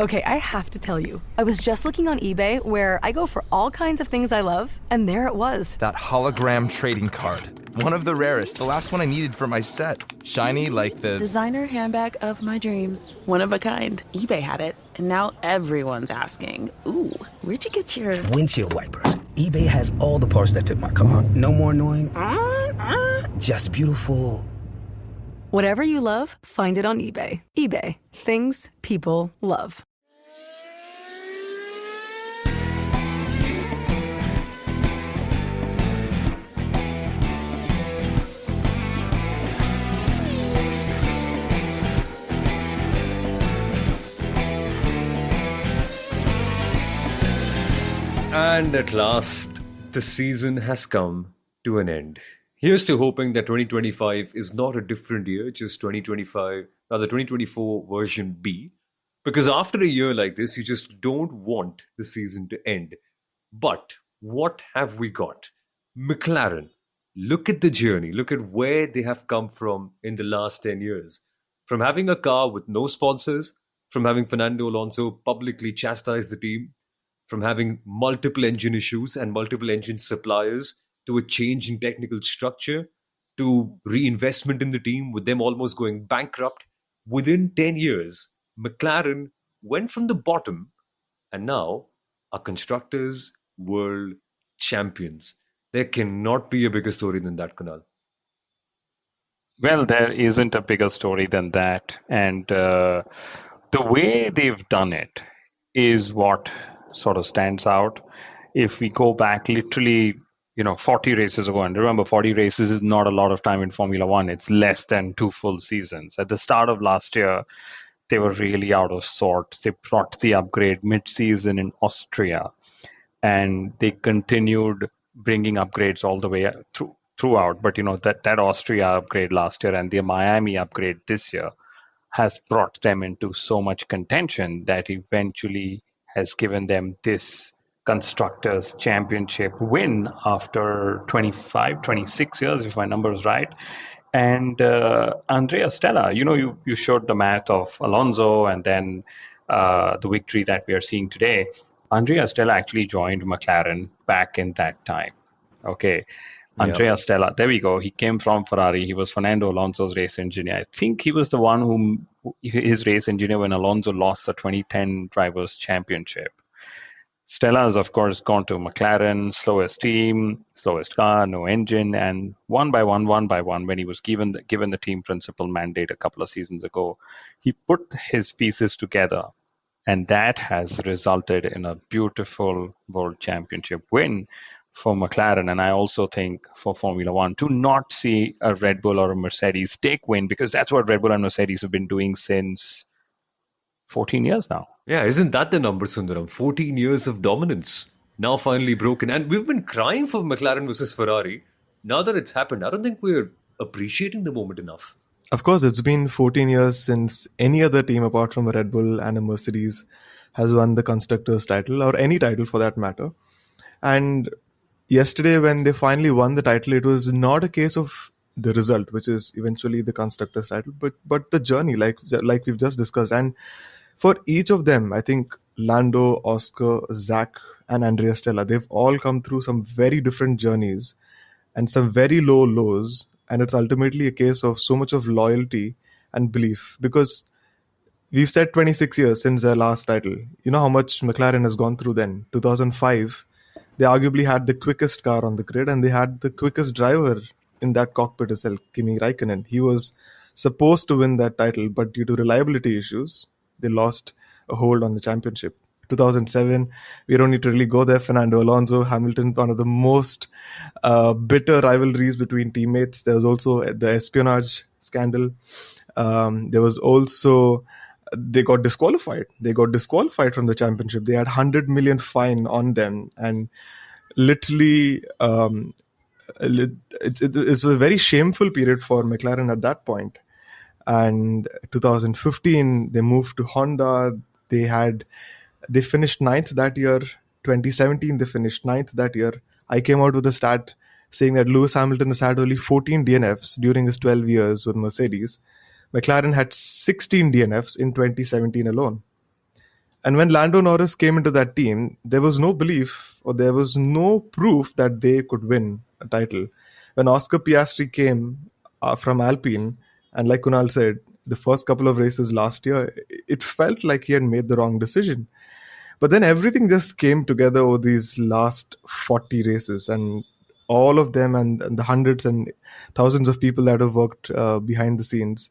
Okay, I have to tell you, I was just looking on eBay where I go for all kinds of things I love, and there it was. That hologram trading card. One of the rarest, the last one I needed for my set. Shiny like the... Designer handbag of my dreams. One of a kind. eBay had it, and now everyone's asking, ooh, where'd you get your... Windshield wipers. eBay has all the parts that fit my car. No more annoying, just beautiful. Whatever you love, find it on eBay. eBay. Things people love. And at last, the season has come to an end. Here's to hoping that 2025 is not a different year, just 2025, rather 2024 version B. Because after a year like this, you just don't want the season to end. But what have we got? McLaren. Look at the journey. Look at where they have come from in the last 10 years. From having a car with no sponsors, from having Fernando Alonso publicly chastise the team, from having multiple engine issues and multiple engine suppliers, to a change in technical structure, to reinvestment in the team, with them almost going bankrupt. Within 10 years, McLaren went from the bottom and now are Constructors' World Champions. There cannot be a bigger story than that, Kunal. Well, there isn't a bigger story than that. And the way they've done it is what sort of stands out. If we go back literally, 40 races ago, and remember, 40 races is not a lot of time in Formula One. It's less than 2 full seasons. At the start of last year, they were really out of sorts. They brought the upgrade mid-season in Austria, and they continued bringing upgrades all the way throughout. But that Austria upgrade last year and the Miami upgrade this year has brought them into so much contention that eventually has given them this Constructors' Championship win after 26 years, if my number is right. And Andrea Stella, you showed the math of Alonso and then the victory that we are seeing today. Andrea Stella actually joined McLaren back in that time. Okay. Andrea Stella, there we go. He came from Ferrari. He was Fernando Alonso's race engineer. I think he was the one whom his race engineer when Alonso lost the 2010 Drivers' Championship. Stella has, of course, gone to McLaren, slowest team, slowest car, no engine, and one by one, when he was given the team principal mandate a couple of seasons ago, he put his pieces together, and that has resulted in a beautiful World Championship win for McLaren. And I also think for Formula One to not see a Red Bull or a Mercedes take win, because that's what Red Bull and Mercedes have been doing since 14 years now. Yeah, isn't that the number, Sundaram? 14 years of dominance, now finally broken. And we've been crying for McLaren versus Ferrari. Now that it's happened, I don't think we're appreciating the moment enough. Of course, it's been 14 years since any other team apart from a Red Bull and a Mercedes has won the Constructors' title, or any title for that matter. And yesterday, when they finally won the title, it was not a case of the result, which is eventually the Constructors' title, but the journey, like we've just discussed. And for each of them, I think Lando, Oscar, Zach, and Andrea Stella, they've all come through some very different journeys and some very low lows. And it's ultimately a case of so much of loyalty and belief, because we've said 26 years since their last title. You know how much McLaren has gone through then. 2005, they arguably had the quickest car on the grid, and they had the quickest driver in that cockpit as well, Kimi Räikkönen. He was supposed to win that title, but due to reliability issues, they lost a hold on the championship. 2007, we don't need to really go there. Fernando Alonso, Hamilton, one of the most bitter rivalries between teammates. There was also the espionage scandal. There was also, they got disqualified. They got disqualified from the championship. They had 100 million fine on them. And literally, it's a very shameful period for McLaren at that point. And 2015, they moved to Honda. They finished 9th that year. 2017, they finished 9th that year. I came out with a stat saying that Lewis Hamilton has had only 14 DNFs during his 12 years with Mercedes. McLaren had 16 DNFs in 2017 alone. And when Lando Norris came into that team, there was no belief or there was no proof that they could win a title. When Oscar Piastri came from Alpine, and like Kunal said, the first couple of races last year, it felt like he had made the wrong decision. But then everything just came together over these last 40 races, and all of them and the hundreds and thousands of people that have worked behind the scenes.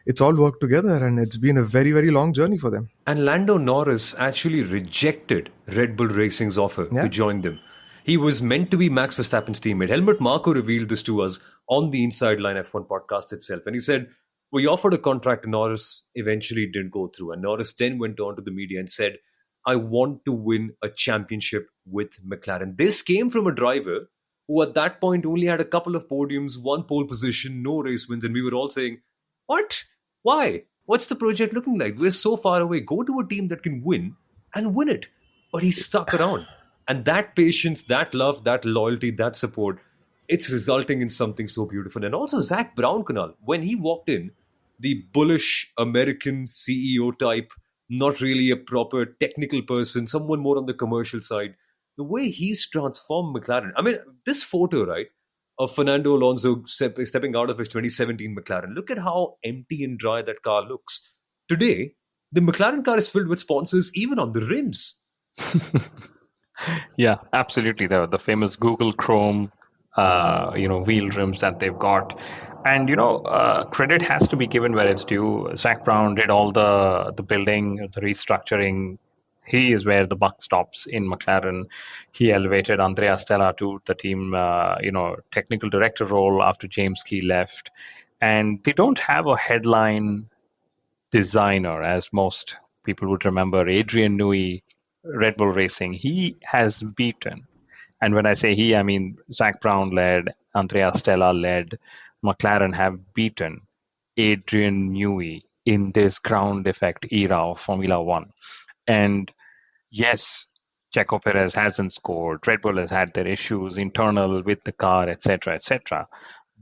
It's all worked together, and it's been a very, very long journey for them. And Lando Norris actually rejected Red Bull Racing's offer to join them. He was meant to be Max Verstappen's teammate. Helmut Marko revealed this to us on the Inside Line F1 podcast itself. And he said, we offered a contract to Norris, eventually it didn't go through. And Norris then went on to the media and said, I want to win a championship with McLaren. This came from a driver who at that point only had a couple of podiums, one pole position, no race wins. And we were all saying, what? Why? What's the project looking like? We're so far away. Go to a team that can win and win it. But he stuck around. And that patience, that love, that loyalty, that support, it's resulting in something so beautiful. And also Zach Brown, Kunal, when he walked in, the bullish American CEO type, not really a proper technical person, someone more on the commercial side, the way he's transformed McLaren. I mean, this photo, right, of Fernando Alonso stepping out of his 2017 McLaren. Look at how empty and dry that car looks. Today, the McLaren car is filled with sponsors even on the rims. Yeah, absolutely. The famous Google Chrome, wheel rims that they've got. And, credit has to be given where it's due. Zach Brown did all the building, the restructuring. He is where the buck stops in McLaren. He elevated Andrea Stella to the team, technical director role after James Key left. And they don't have a headline designer, as most people would remember. Adrian Newey, Red Bull Racing, he has beaten. And when I say he, I mean Zach Brown led, Andrea Stella led. McLaren have beaten Adrian Newey in this ground effect era of Formula One. And yes, Checo Perez hasn't scored. Red Bull has had their issues internal with the car, etc., etc.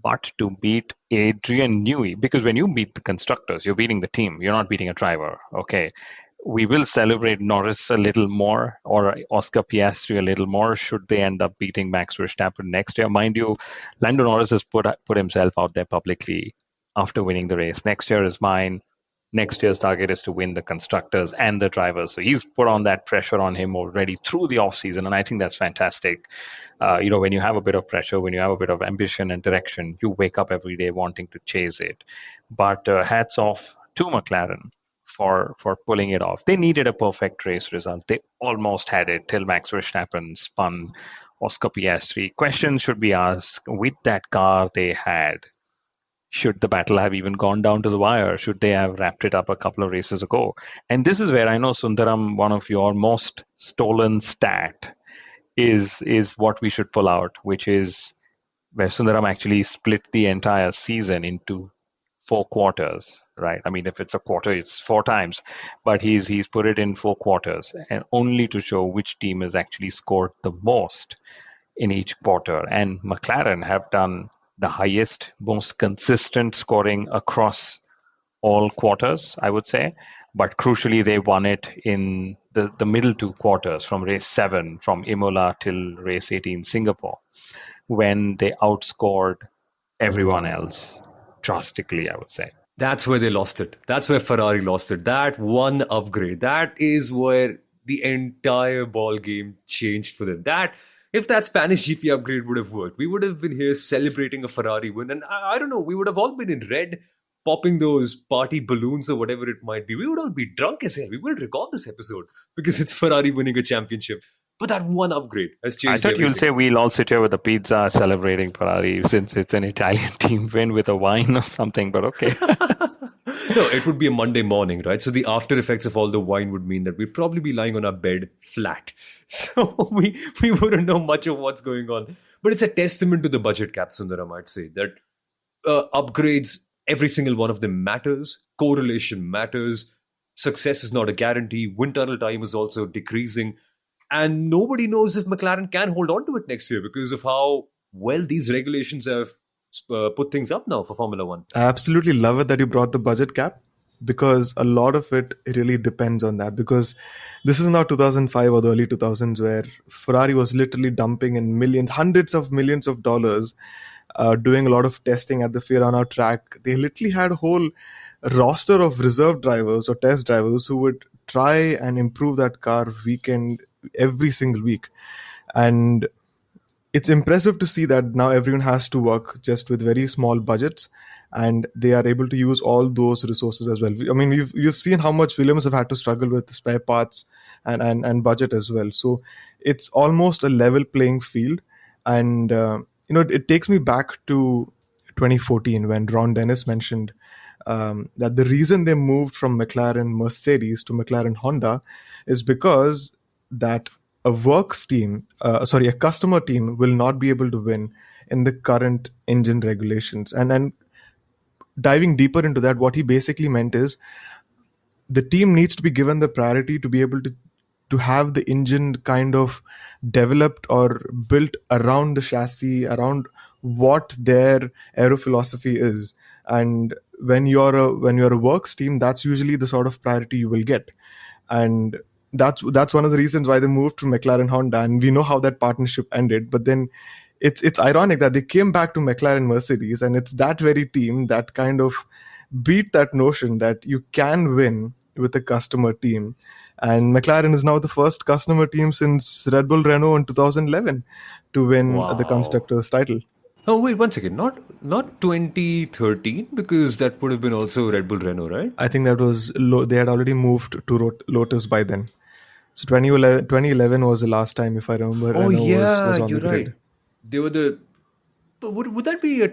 But to beat Adrian Newey, because when you beat the constructors, you're beating the team. You're not beating a driver. Okay. We will celebrate Norris a little more, or Oscar Piastri a little more, should they end up beating Max Verstappen next year. Mind you, Lando Norris has put himself out there publicly after winning the race. Next year is mine. Next year's target is to win the constructors and the drivers. So he's put on that pressure on him already through the offseason, and I think that's fantastic. When you have a bit of pressure, when you have a bit of ambition and direction, you wake up every day wanting to chase it. But hats off to McLaren for pulling it off. They needed a perfect race result. They almost had it till Max Verstappen spun Oscar Piastri. Questions should be asked with that car they had. Should the battle have even gone down to the wire? Should they have wrapped it up a couple of races ago? And this is where I know, Sundaram, one of your most stolen stat is what we should pull out, which is where Sundaram actually split the entire season into 4 quarters, right? I mean, if it's a quarter, it's 4 times, but he's put it in 4 quarters, and only to show which team has actually scored the most in each quarter. And McLaren have done the highest, most consistent scoring across all quarters, I would say. But crucially, they won it in the middle 2 quarters, from race 7, from Imola till race 18, Singapore, when they outscored everyone else drastically, I would say. That's where they lost it. That's where Ferrari lost it. That one upgrade, that is where the entire ball game changed for them. If that Spanish GP upgrade would have worked, we would have been here celebrating a Ferrari win. And I don't know, we would have all been in red, popping those party balloons or whatever it might be. We would all be drunk as hell. We wouldn't record this episode because it's Ferrari winning a championship. But that one upgrade has changed I thought everything. You'll say we'll all sit here with a pizza celebrating Ferrari since it's an Italian team win with a wine or something, but okay. No, it would be a Monday morning, right? So the after effects of all the wine would mean that we'd probably be lying on our bed flat. So we wouldn't know much of what's going on. But it's a testament to the budget cap, Sundaram, I'd say, that upgrades, every single one of them matters. Correlation matters. Success is not a guarantee. Wind tunnel time is also decreasing. And nobody knows if McLaren can hold on to it next year because of how well these regulations have put things up now for Formula One. I absolutely love it that you brought the budget cap, because a lot of it really depends on that. Because this is now 2005 or the early 2000s, where Ferrari was literally dumping in millions, hundreds of millions of dollars, doing a lot of testing at the Fiorano track. They literally had a whole roster of reserve drivers or test drivers who would try and improve that car every single week. And it's impressive to see that now everyone has to work just with very small budgets, and they are able to use all those resources as well. I mean, you've seen how much Williams have had to struggle with spare parts and budget as well. So it's almost a level playing field. And it takes me back to 2014 when Ron Dennis mentioned that the reason they moved from McLaren Mercedes to McLaren Honda is because that a customer team will not be able to win in the current engine regulations. And diving deeper into that, what he basically meant is the team needs to be given the priority to be able to have the engine kind of developed or built around the chassis, around what their aero philosophy is. And when you're a works team, that's usually the sort of priority you will get. And that's one of the reasons why they moved to McLaren Honda, and we know how that partnership ended. But then it's ironic that they came back to McLaren Mercedes, and it's that very team that kind of beat that notion that you can win with a customer team. And McLaren is now the first customer team since Red Bull Renault in 2011 to win the constructors title. Oh, wait, 1 second. Not 2013, because that would have been also Red Bull Renault, right? I think that was they had already moved to Lotus by then. So 2011 was the last time, if I remember. Oh, Renault yeah, was on you're the grid. right. They were but would that be a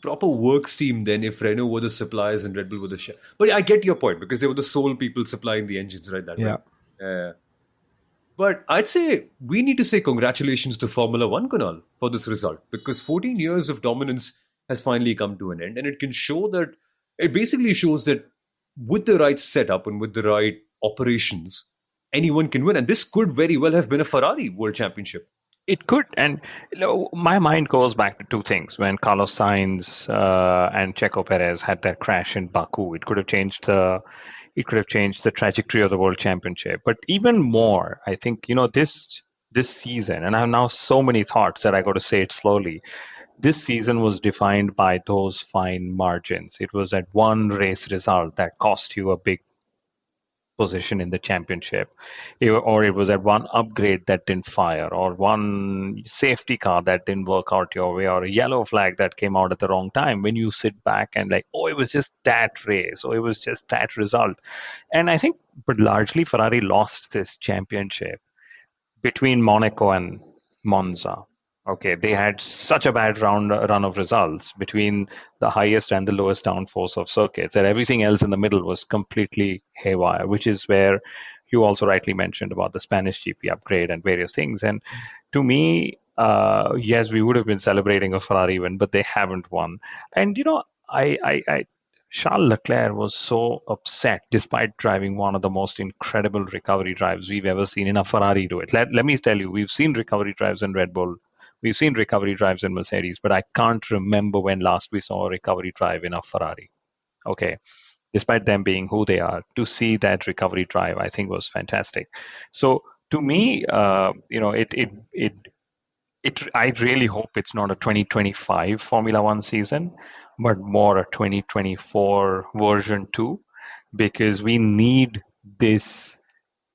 proper works team then if Renault were the suppliers and Red Bull were the share? But I get your point, because they were the sole people supplying the engines, right? Yeah. But I'd say we need to say congratulations to Formula One, Kunal, for this result, because 14 years of dominance has finally come to an end. And it basically shows that with the right setup and with the right operations, anyone can win. And this could very well have been a Ferrari World Championship. It could. And my mind goes back to two things. When Carlos Sainz and Checo Perez had that crash in Baku, it could have changed the trajectory of the World Championship. But even more, I think, this season, and I have now so many thoughts that I got to say it slowly. This season was defined by those fine margins. It was that one race result that cost you a big position in the championship, or it was that one upgrade that didn't fire, or one safety car that didn't work out your way, or a yellow flag that came out at the wrong time. When you sit back and it was just that race, or it was just that result. And I think, but largely Ferrari lost this championship between Monaco and Monza. Okay, they had such a bad run of results between the highest and the lowest downforce of circuits, and everything else in the middle was completely haywire, which is where you also rightly mentioned about the Spanish GP upgrade and various things. And to me, yes, we would have been celebrating a Ferrari win, but they haven't won. And, Charles Leclerc was so upset despite driving one of the most incredible recovery drives we've ever seen in a Ferrari do it. Let me tell you, we've seen recovery drives in Red Bull. We've seen recovery drives in Mercedes, but I can't remember when last we saw a recovery drive in a Ferrari. Okay, despite them being who they are, to see that recovery drive, I think was fantastic. So to me, I really hope it's not a 2025 Formula One season, but more a 2024 version 2, because we need this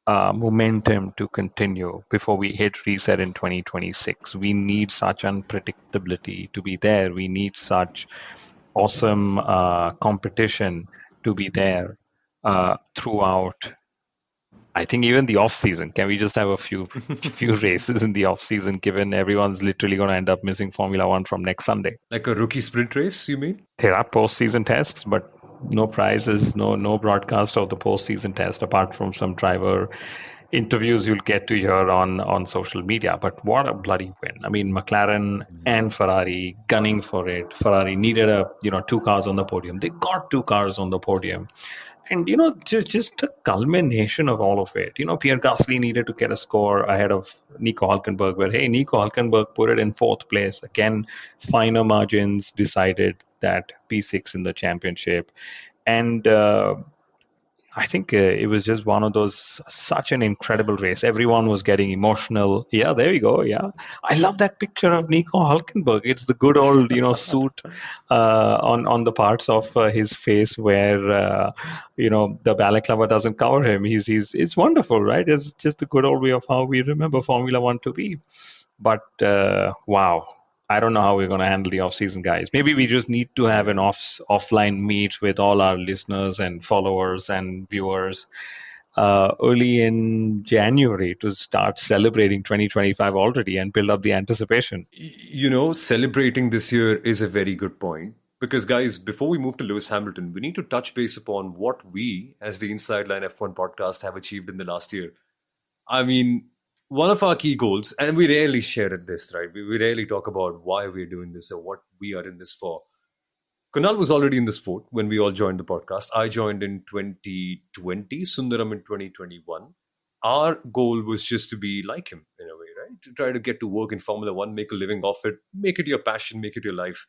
momentum to continue before we hit reset in 2026. We need such unpredictability to be there. We need such awesome competition to be there throughout. I think even the off season. Can we just have a few races in the off season, given everyone's literally going to end up missing Formula One from next Sunday? Like a rookie sprint race, you mean? There are post-season tests, but no prizes, no broadcast of the post-season test apart from some driver interviews you'll get to hear on social media. But what a bloody win. I mean, McLaren and Ferrari gunning for it. Ferrari needed 2 cars on the podium. They got 2 cars on the podium. And, just a culmination of all of it. Pierre Gasly needed to get a score ahead of Nico Hülkenberg, where, hey, Nico Hülkenberg put it in 4th place. Again, finer margins decided that P6 in the championship. And I think it was just one of those, such an incredible race. Everyone was getting emotional. Yeah, there you go. Yeah. I love that picture of Nico Hulkenberg. It's the good old, suit on the parts of his face where, the balaclava doesn't cover him. It's wonderful, right? It's just the good old way of how we remember Formula One to be. But wow, I don't know how we're going to handle the off season, guys. Maybe we just need to have an offline meet with all our listeners and followers and viewers early in January to start celebrating 2025 already and build up the anticipation. Celebrating this year is a very good point. Because, guys, before we move to Lewis Hamilton, we need to touch base upon what we, as the Inside Line F1 podcast, have achieved in the last year. I mean, one of our key goals, and we rarely share this, right? We rarely talk about why we're doing this or what we are in this for. Kunal was already in the sport when we all joined the podcast. I joined in 2020, Sundaram in 2021. Our goal was just to be like him in a way, right? To try to get to work in Formula One, make a living off it, make it your passion, make it your life.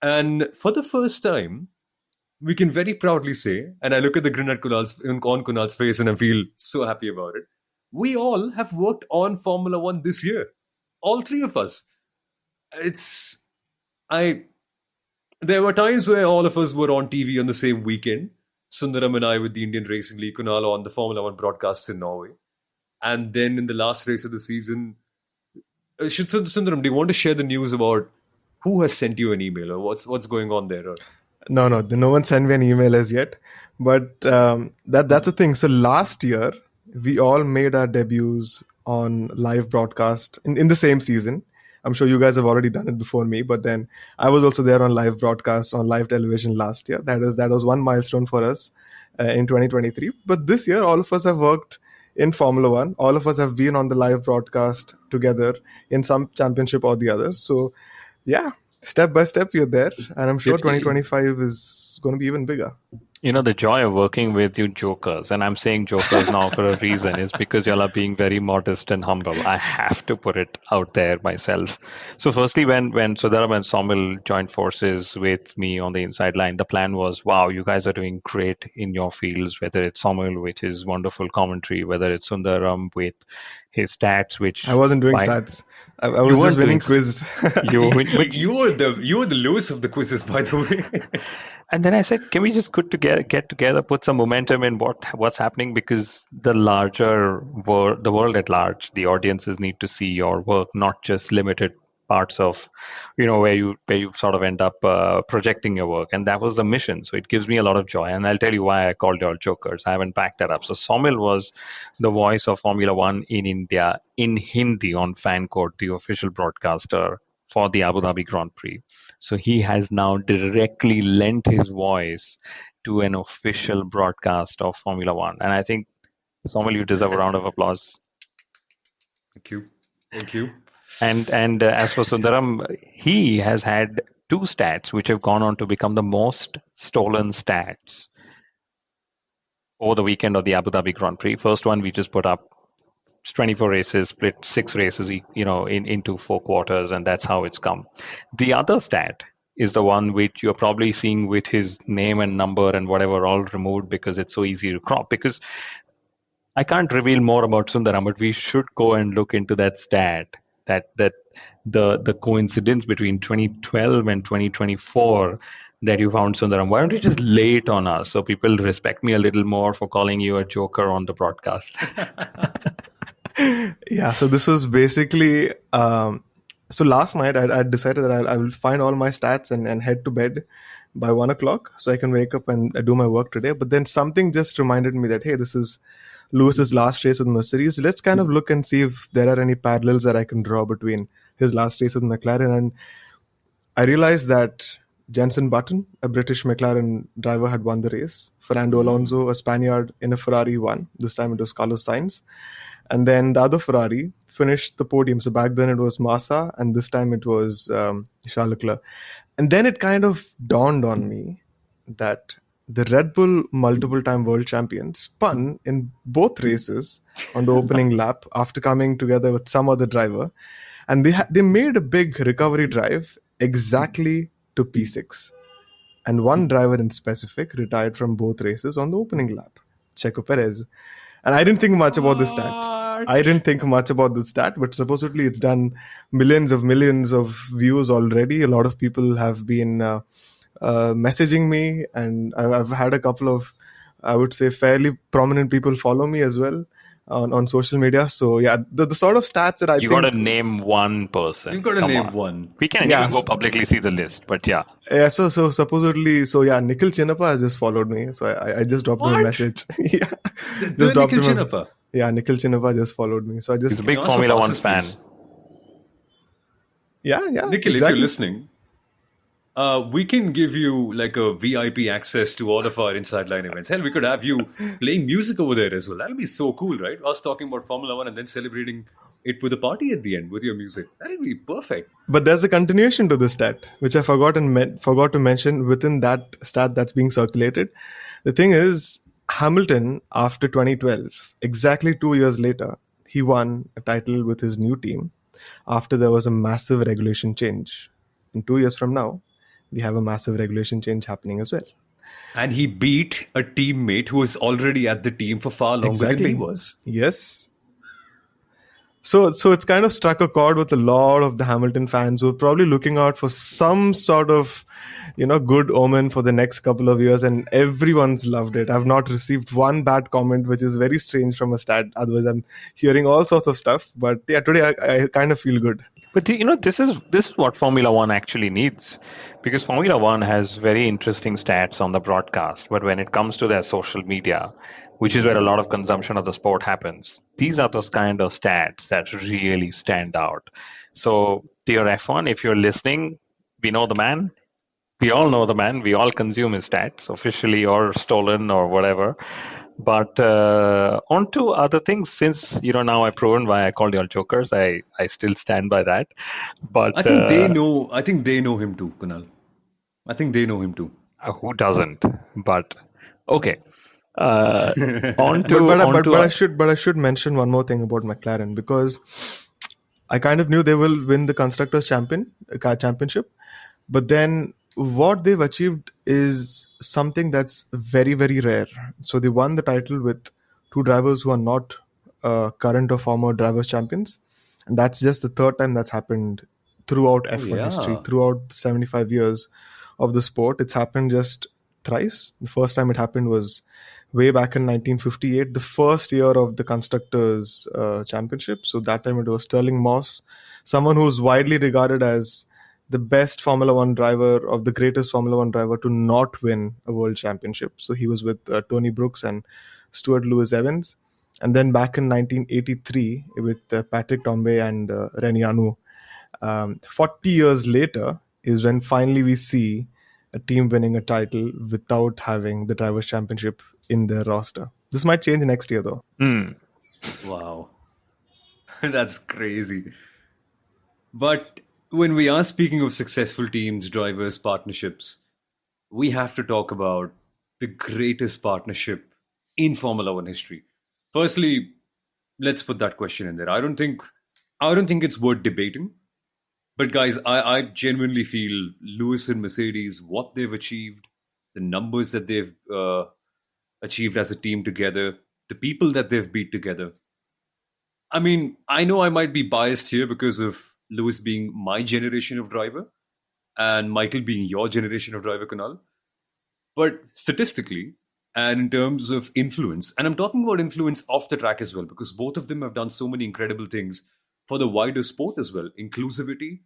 And for the first time, we can very proudly say, and I look at the grin on Kunal's face and I feel so happy about it. We all have worked on Formula One this year. All three of us. There were times where all of us were on TV on the same weekend. Sundaram and I with the Indian Racing League, Kunal on the Formula One broadcasts in Norway. And then in the last race of the season, Sundaram, do you want to share the news about who has sent you an email or what's going on there? No one sent me an email as yet. But that's the thing. So last year, we all made our debuts on live broadcast in the same season. I'm sure you guys have already done it before me, but then I was also there on live broadcast on live television last year. That was one milestone for us in 2023. But this year, all of us have worked in Formula One. All of us have been on the live broadcast together in some championship or the other. So yeah, step by step, you're there. And I'm sure 2025 is going to be even bigger. The joy of working with you jokers, and I'm saying jokers now for a reason, is because y'all are being very modest and humble. I have to put it out there myself. So firstly, when Sudaram and Somil joined forces with me on the Inside Line, the plan was, wow, you guys are doing great in your fields, whether it's Somil, which is wonderful commentary, whether it's Sundaram with his stats, which I wasn't doing stats. I was just winning quizzes. You were the Lewis of the quizzes, by the way. And then I said, can we just get together, put some momentum in what's happening? Because the world at large, the audiences need to see your work, not just limited parts of, where you sort of end up projecting your work. And that was the mission. So it gives me a lot of joy. And I'll tell you why I called you all jokers. I haven't backed that up. So Somil was the voice of Formula One in India in Hindi on FanCode, the official broadcaster for the Abu Dhabi Grand Prix. So he has now directly lent his voice to an official broadcast of Formula One. And I think, Somil, you deserve a round of applause. Thank you. And as for Sundaram, he has had 2 stats which have gone on to become the most stolen stats over the weekend of the Abu Dhabi Grand Prix. First one we just put up, 24 races, split 6 races, into 4 quarters, and that's how it's come. The other stat is the one which you're probably seeing with his name and number and whatever all removed because it's so easy to crop. Because I can't reveal more about Sundaram, but we should go and look into that stat, that the coincidence between 2012 and 2024 that you found, Sundaram. Why don't you just lay it on us so people respect me a little more for calling you a joker on the broadcast? Yeah, so this was basically, so last night I decided that I will find all my stats and head to bed by 1 o'clock so I can wake up and do my work today. But then something just reminded me that, hey, this is Lewis's last race with Mercedes. Let's kind of look and see if there are any parallels that I can draw between his last race with McLaren. And I realized that Jenson Button, a British McLaren driver, had won the race. Fernando Alonso, a Spaniard in a Ferrari, won. This time it was Carlos Sainz. And then the other Ferrari finished the podium. So back then it was Massa, and this time it was Charles Leclerc. And then it kind of dawned on me that the Red Bull multiple-time world champion spun in both races on the opening lap after coming together with some other driver. And they made a big recovery drive exactly to P6. And one driver in specific retired from both races on the opening lap. Checo Perez. And I didn't think much about this stat. But supposedly it's done millions of views already. A lot of people have been messaging me, and I've had a couple of, I would say, fairly prominent people follow me as well on social media. So yeah, the sort of stats that You got to name one person. You've got to Come name on. one. We can even go publicly see the list, but yeah. Yeah, so supposedly, Nikhil Chinnappa has just followed me. So I just dropped him a message. Yeah, The Nikhil Chinnappa. Yeah, Nikhil Chinnappa just followed me. So I just He's a big Formula One fan. Yeah, Nikhil, exactly. if you're listening, we can give you like a VIP access to all of our Inside Line events. Hell, we could have you playing music over there as well. That'll be so cool, right? Us talking about Formula One and then celebrating it with a party at the end with your music. That'll be perfect. But there's a continuation to this stat, which I forgot to mention within that stat that's being circulated. The thing is, Hamilton, after 2012, exactly 2 years later, he won a title with his new team after there was a massive regulation change. In 2 years from now, we have a massive regulation change happening as well. And he beat a teammate who was already at the team for far longer than he was. Yes. So it's kind of struck a chord with a lot of the Hamilton fans who are probably looking out for some sort of, good omen for the next couple of years, and everyone's loved it. I've not received one bad comment, which is very strange from a stat. Otherwise, I'm hearing all sorts of stuff. But yeah, today I kind of feel good. But this is what Formula One actually needs, because Formula One has very interesting stats on the broadcast, but when it comes to their social media, which is where a lot of consumption of the sport happens, these are those kind of stats that really stand out. So, dear F1, if you're listening, we know the man. We all know the man. We all consume his stats, officially or stolen or whatever. But on to other things, since now I've proven why I called you all jokers. I still stand by that. But I think they know. I think they know him too, Kunal. I think they know him too. Who doesn't? But okay. But I should mention one more thing about McLaren, because I kind of knew they will win the Constructors' Championship, but then what they've achieved is something that's very, very rare. So they won the title with two drivers who are not current or former drivers' champions, and that's just the third time that's happened throughout F1 history, throughout 75 years of the sport. It's happened just thrice. The first time it happened was way back in 1958, the first year of the Constructors' Championship. So that time it was Sterling Moss, someone who's widely regarded as the best Formula One driver, of the greatest Formula One driver to not win a world championship. So he was with Tony Brooks and Stuart Lewis Evans. And then back in 1983 with Patrick Tambay and Rene Arnoux. 40 years later is when finally we see a team winning a title without having the drivers' championship in their roster. This might change next year, though. Wow. That's crazy. But when we are speaking of successful teams, drivers, partnerships, we have to talk about the greatest partnership in Formula One history. Firstly, let's put that question in there. I don't think it's worth debating. But guys, I genuinely feel Lewis and Mercedes, what they've achieved, the numbers that they've achieved as a team together, the people that they've beat together. I mean, I know I might be biased here because of Lewis being my generation of driver and Michael being your generation of driver, Kunal. But statistically, and in terms of influence, and I'm talking about influence off the track as well, because both of them have done so many incredible things for the wider sport as well. Inclusivity,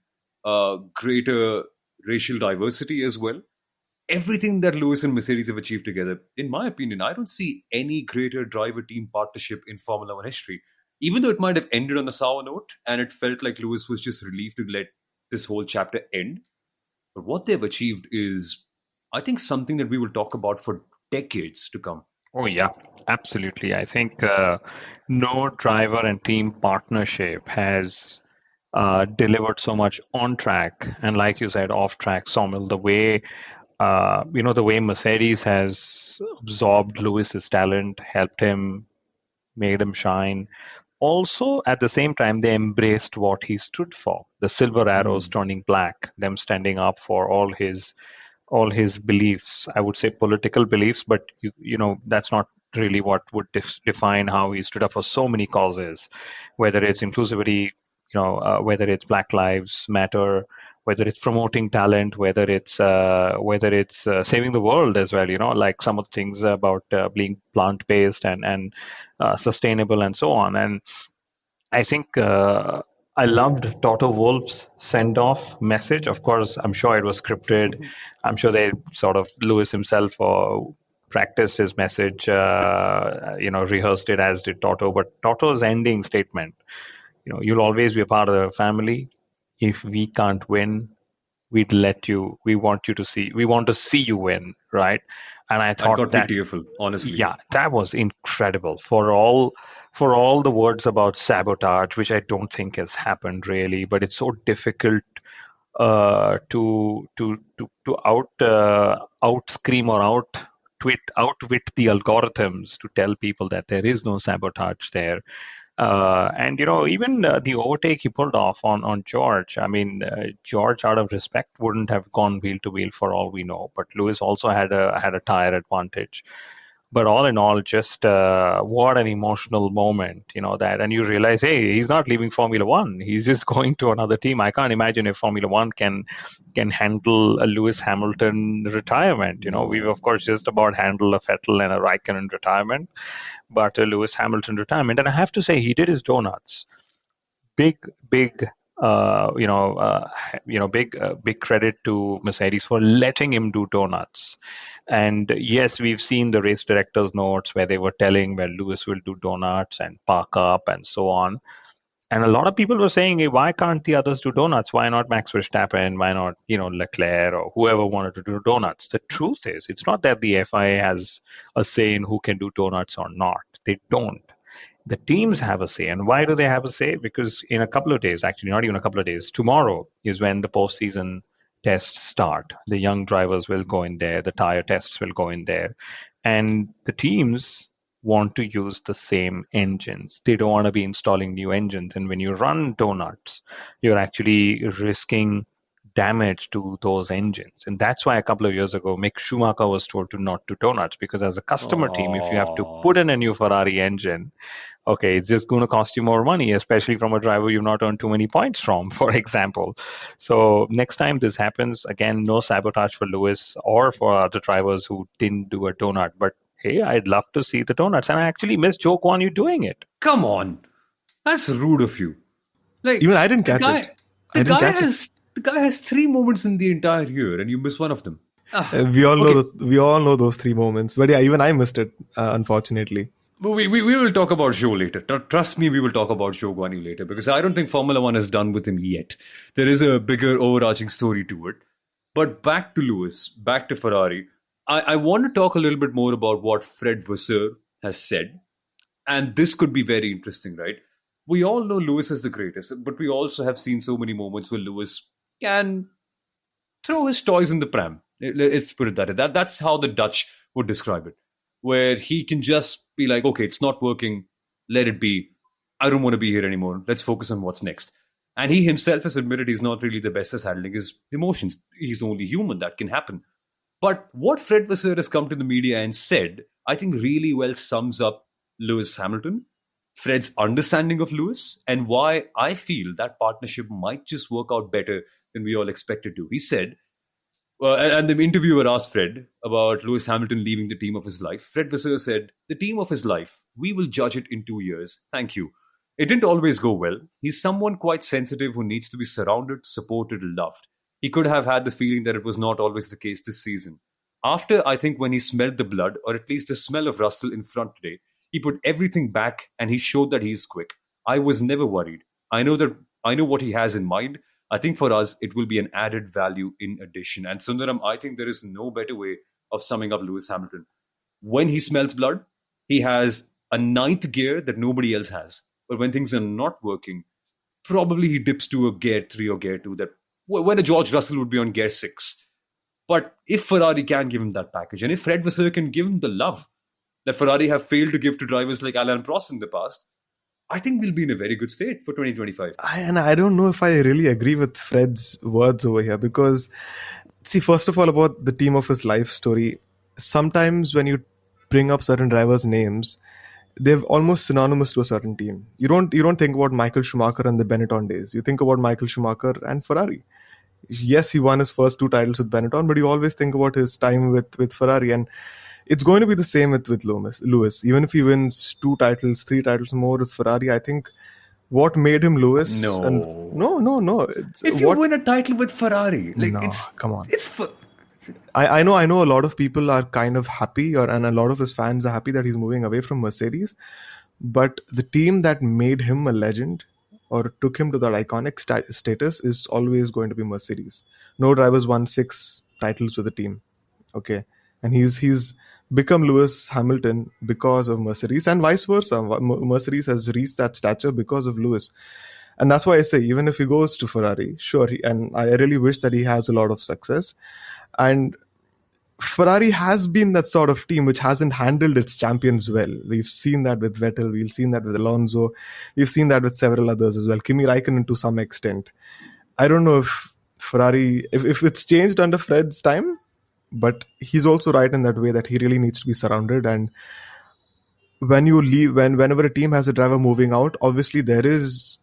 greater racial diversity as well. Everything that Lewis and Mercedes have achieved together, in my opinion, I don't see any greater driver-team partnership in Formula One history. Even though it might have ended on a sour note, and it felt like Lewis was just relieved to let this whole chapter end. But what they've achieved is, I think, something that we will talk about for decades to come. Oh, yeah, absolutely. I think no driver and team partnership has delivered so much on track and, like you said, off track. Somil, the way Mercedes has absorbed Lewis's talent, helped him, made him shine. Also, at the same time, they embraced what he stood for. The silver arrows turning black, them standing up for all his beliefs. I would say political beliefs, but that's not really what would define how he stood up for so many causes, whether it's inclusivity, whether it's Black Lives Matter, whether it's promoting talent, whether it's saving the world as well. Like some of the things about being plant-based and sustainable and so on. And I think I loved Toto Wolff's send-off message. Of course, I'm sure it was scripted. I'm sure they Lewis himself practiced his message, rehearsed it, as did Toto. But Toto's ending statement, you'll always be a part of the family. If we can't win, we want to see you win, right? And I thought that got me tearful, honestly. Yeah, that was incredible. For all the words about sabotage, which I don't think has happened really, but it's so difficult to outscream or outwit the algorithms to tell people that there is no sabotage there. And even the overtake he pulled off on George. I mean, George, out of respect, wouldn't have gone wheel to wheel for all we know. But Lewis also had a tire advantage. But all in all, just what an emotional moment, that. And you realize, hey, he's not leaving Formula One. He's just going to another team. I can't imagine if Formula One can handle a Lewis Hamilton retirement. We've, of course, just about handled a Vettel and a Raikkonen retirement. But a Lewis Hamilton retirement. And I have to say, he did his donuts. Big credit to Mercedes for letting him do donuts. And yes, we've seen the race director's notes where they were telling where Lewis will do donuts and park up and so on. And a lot of people were saying, hey, why can't the others do donuts? Why not Max Verstappen? Why not, Leclerc or whoever wanted to do donuts? The truth is, it's not that the FIA has a say in who can do donuts or not. They don't. The teams have a say. And why do they have a say? Because in a couple of days, actually not even a couple of days, tomorrow is when the postseason tests start. The young drivers will go in there. The tire tests will go in there. And the teams want to use the same engines. They don't want to be installing new engines. And when you run donuts, you're actually risking damage to those engines. And that's why a couple of years ago, Mick Schumacher was told to not do donuts, because as a customer team, if you have to put in a new Ferrari engine, okay, it's just going to cost you more money, especially from a driver you've not earned too many points from, for example. So next time this happens, again, no sabotage for Lewis or for other drivers who didn't do a donut. But hey, I'd love to see the donuts. And I actually miss Joe Guan Yu doing it. Come on. That's rude of you. Like, even I didn't catch it. The guy has 3 moments in the entire year, and you miss one of them. We all know those 3 moments. But yeah, even I missed it, unfortunately. But we will talk about Joe later. Trust me, we will talk about Joe Guan Yu later, because I don't think Formula One is done with him yet. There is a bigger overarching story to it. But back to Lewis, back to Ferrari. I want to talk a little bit more about what Fred Vasseur has said. And this could be very interesting, right? We all know Lewis is the greatest, but we also have seen so many moments where Lewis can throw his toys in the pram. Let's put it that way. That's how the Dutch would describe it, where he can just be like, okay, it's not working, let it be. I don't want to be here anymore. Let's focus on what's next. And he himself has admitted he's not really the best at handling his emotions. He's only human. That can happen. But what Fred Vasseur has come to the media and said, I think really well sums up Lewis Hamilton, Fred's understanding of Lewis, and why I feel that partnership might just work out better than we all expected to. He said, and the interviewer asked Fred about Lewis Hamilton leaving the team of his life. Fred Vasseur said, the team of his life, we will judge it in 2 years. Thank you. It didn't always go well. He's someone quite sensitive who needs to be surrounded, supported, loved. He could have had the feeling that it was not always the case this season. After, I think, when he smelled the blood, or at least the smell of Russell in front today, he put everything back and he showed that he's quick. I was never worried. I know what he has in mind. I think for us, it will be an added value in addition. And Sundaram, I think there is no better way of summing up Lewis Hamilton. When he smells blood, he has a 9th gear that nobody else has. But when things are not working, probably he dips to a gear 3 or gear 2, that when a George Russell would be on gear 6. But if Ferrari can give him that package, and if Fred Vasseur can give him the love that Ferrari have failed to give to drivers like Alain Prost in the past, I think we'll be in a very good state for 2025. I don't know if I really agree with Fred's words over here, because, see, first of all, about the team of his life story, sometimes when you bring up certain drivers' names, they're almost synonymous to a certain team. You don't think about Michael Schumacher and the Benetton days. You think about Michael Schumacher and Ferrari. Yes, he won his first 2 titles with Benetton, but you always think about his time with Ferrari, and it's going to be the same with Lewis. Even if he wins 2 titles, 3 titles more with Ferrari, I think what made him Lewis. No. And no. It's If you win a title with Ferrari, like No, it's come on. It's I know a lot of people are kind of happy, and a lot of his fans are happy that he's moving away from Mercedes. But the team that made him a legend or took him to that iconic status is always going to be Mercedes. No drivers won 6 titles with the team. Okay, and he's become Lewis Hamilton because of Mercedes, and vice versa. Mercedes has reached that stature because of Lewis. And that's why I say, even if he goes to Ferrari, sure, and I really wish that he has a lot of success. And Ferrari has been that sort of team which hasn't handled its champions well. We've seen that with Vettel, we've seen that with Alonso, we've seen that with several others as well. Kimi Raikkonen to some extent. I don't know if Ferrari, if it's changed under Fred's time, but he's also right in that way that he really needs to be surrounded. And when you leave, whenever a team has a driver moving out, obviously there is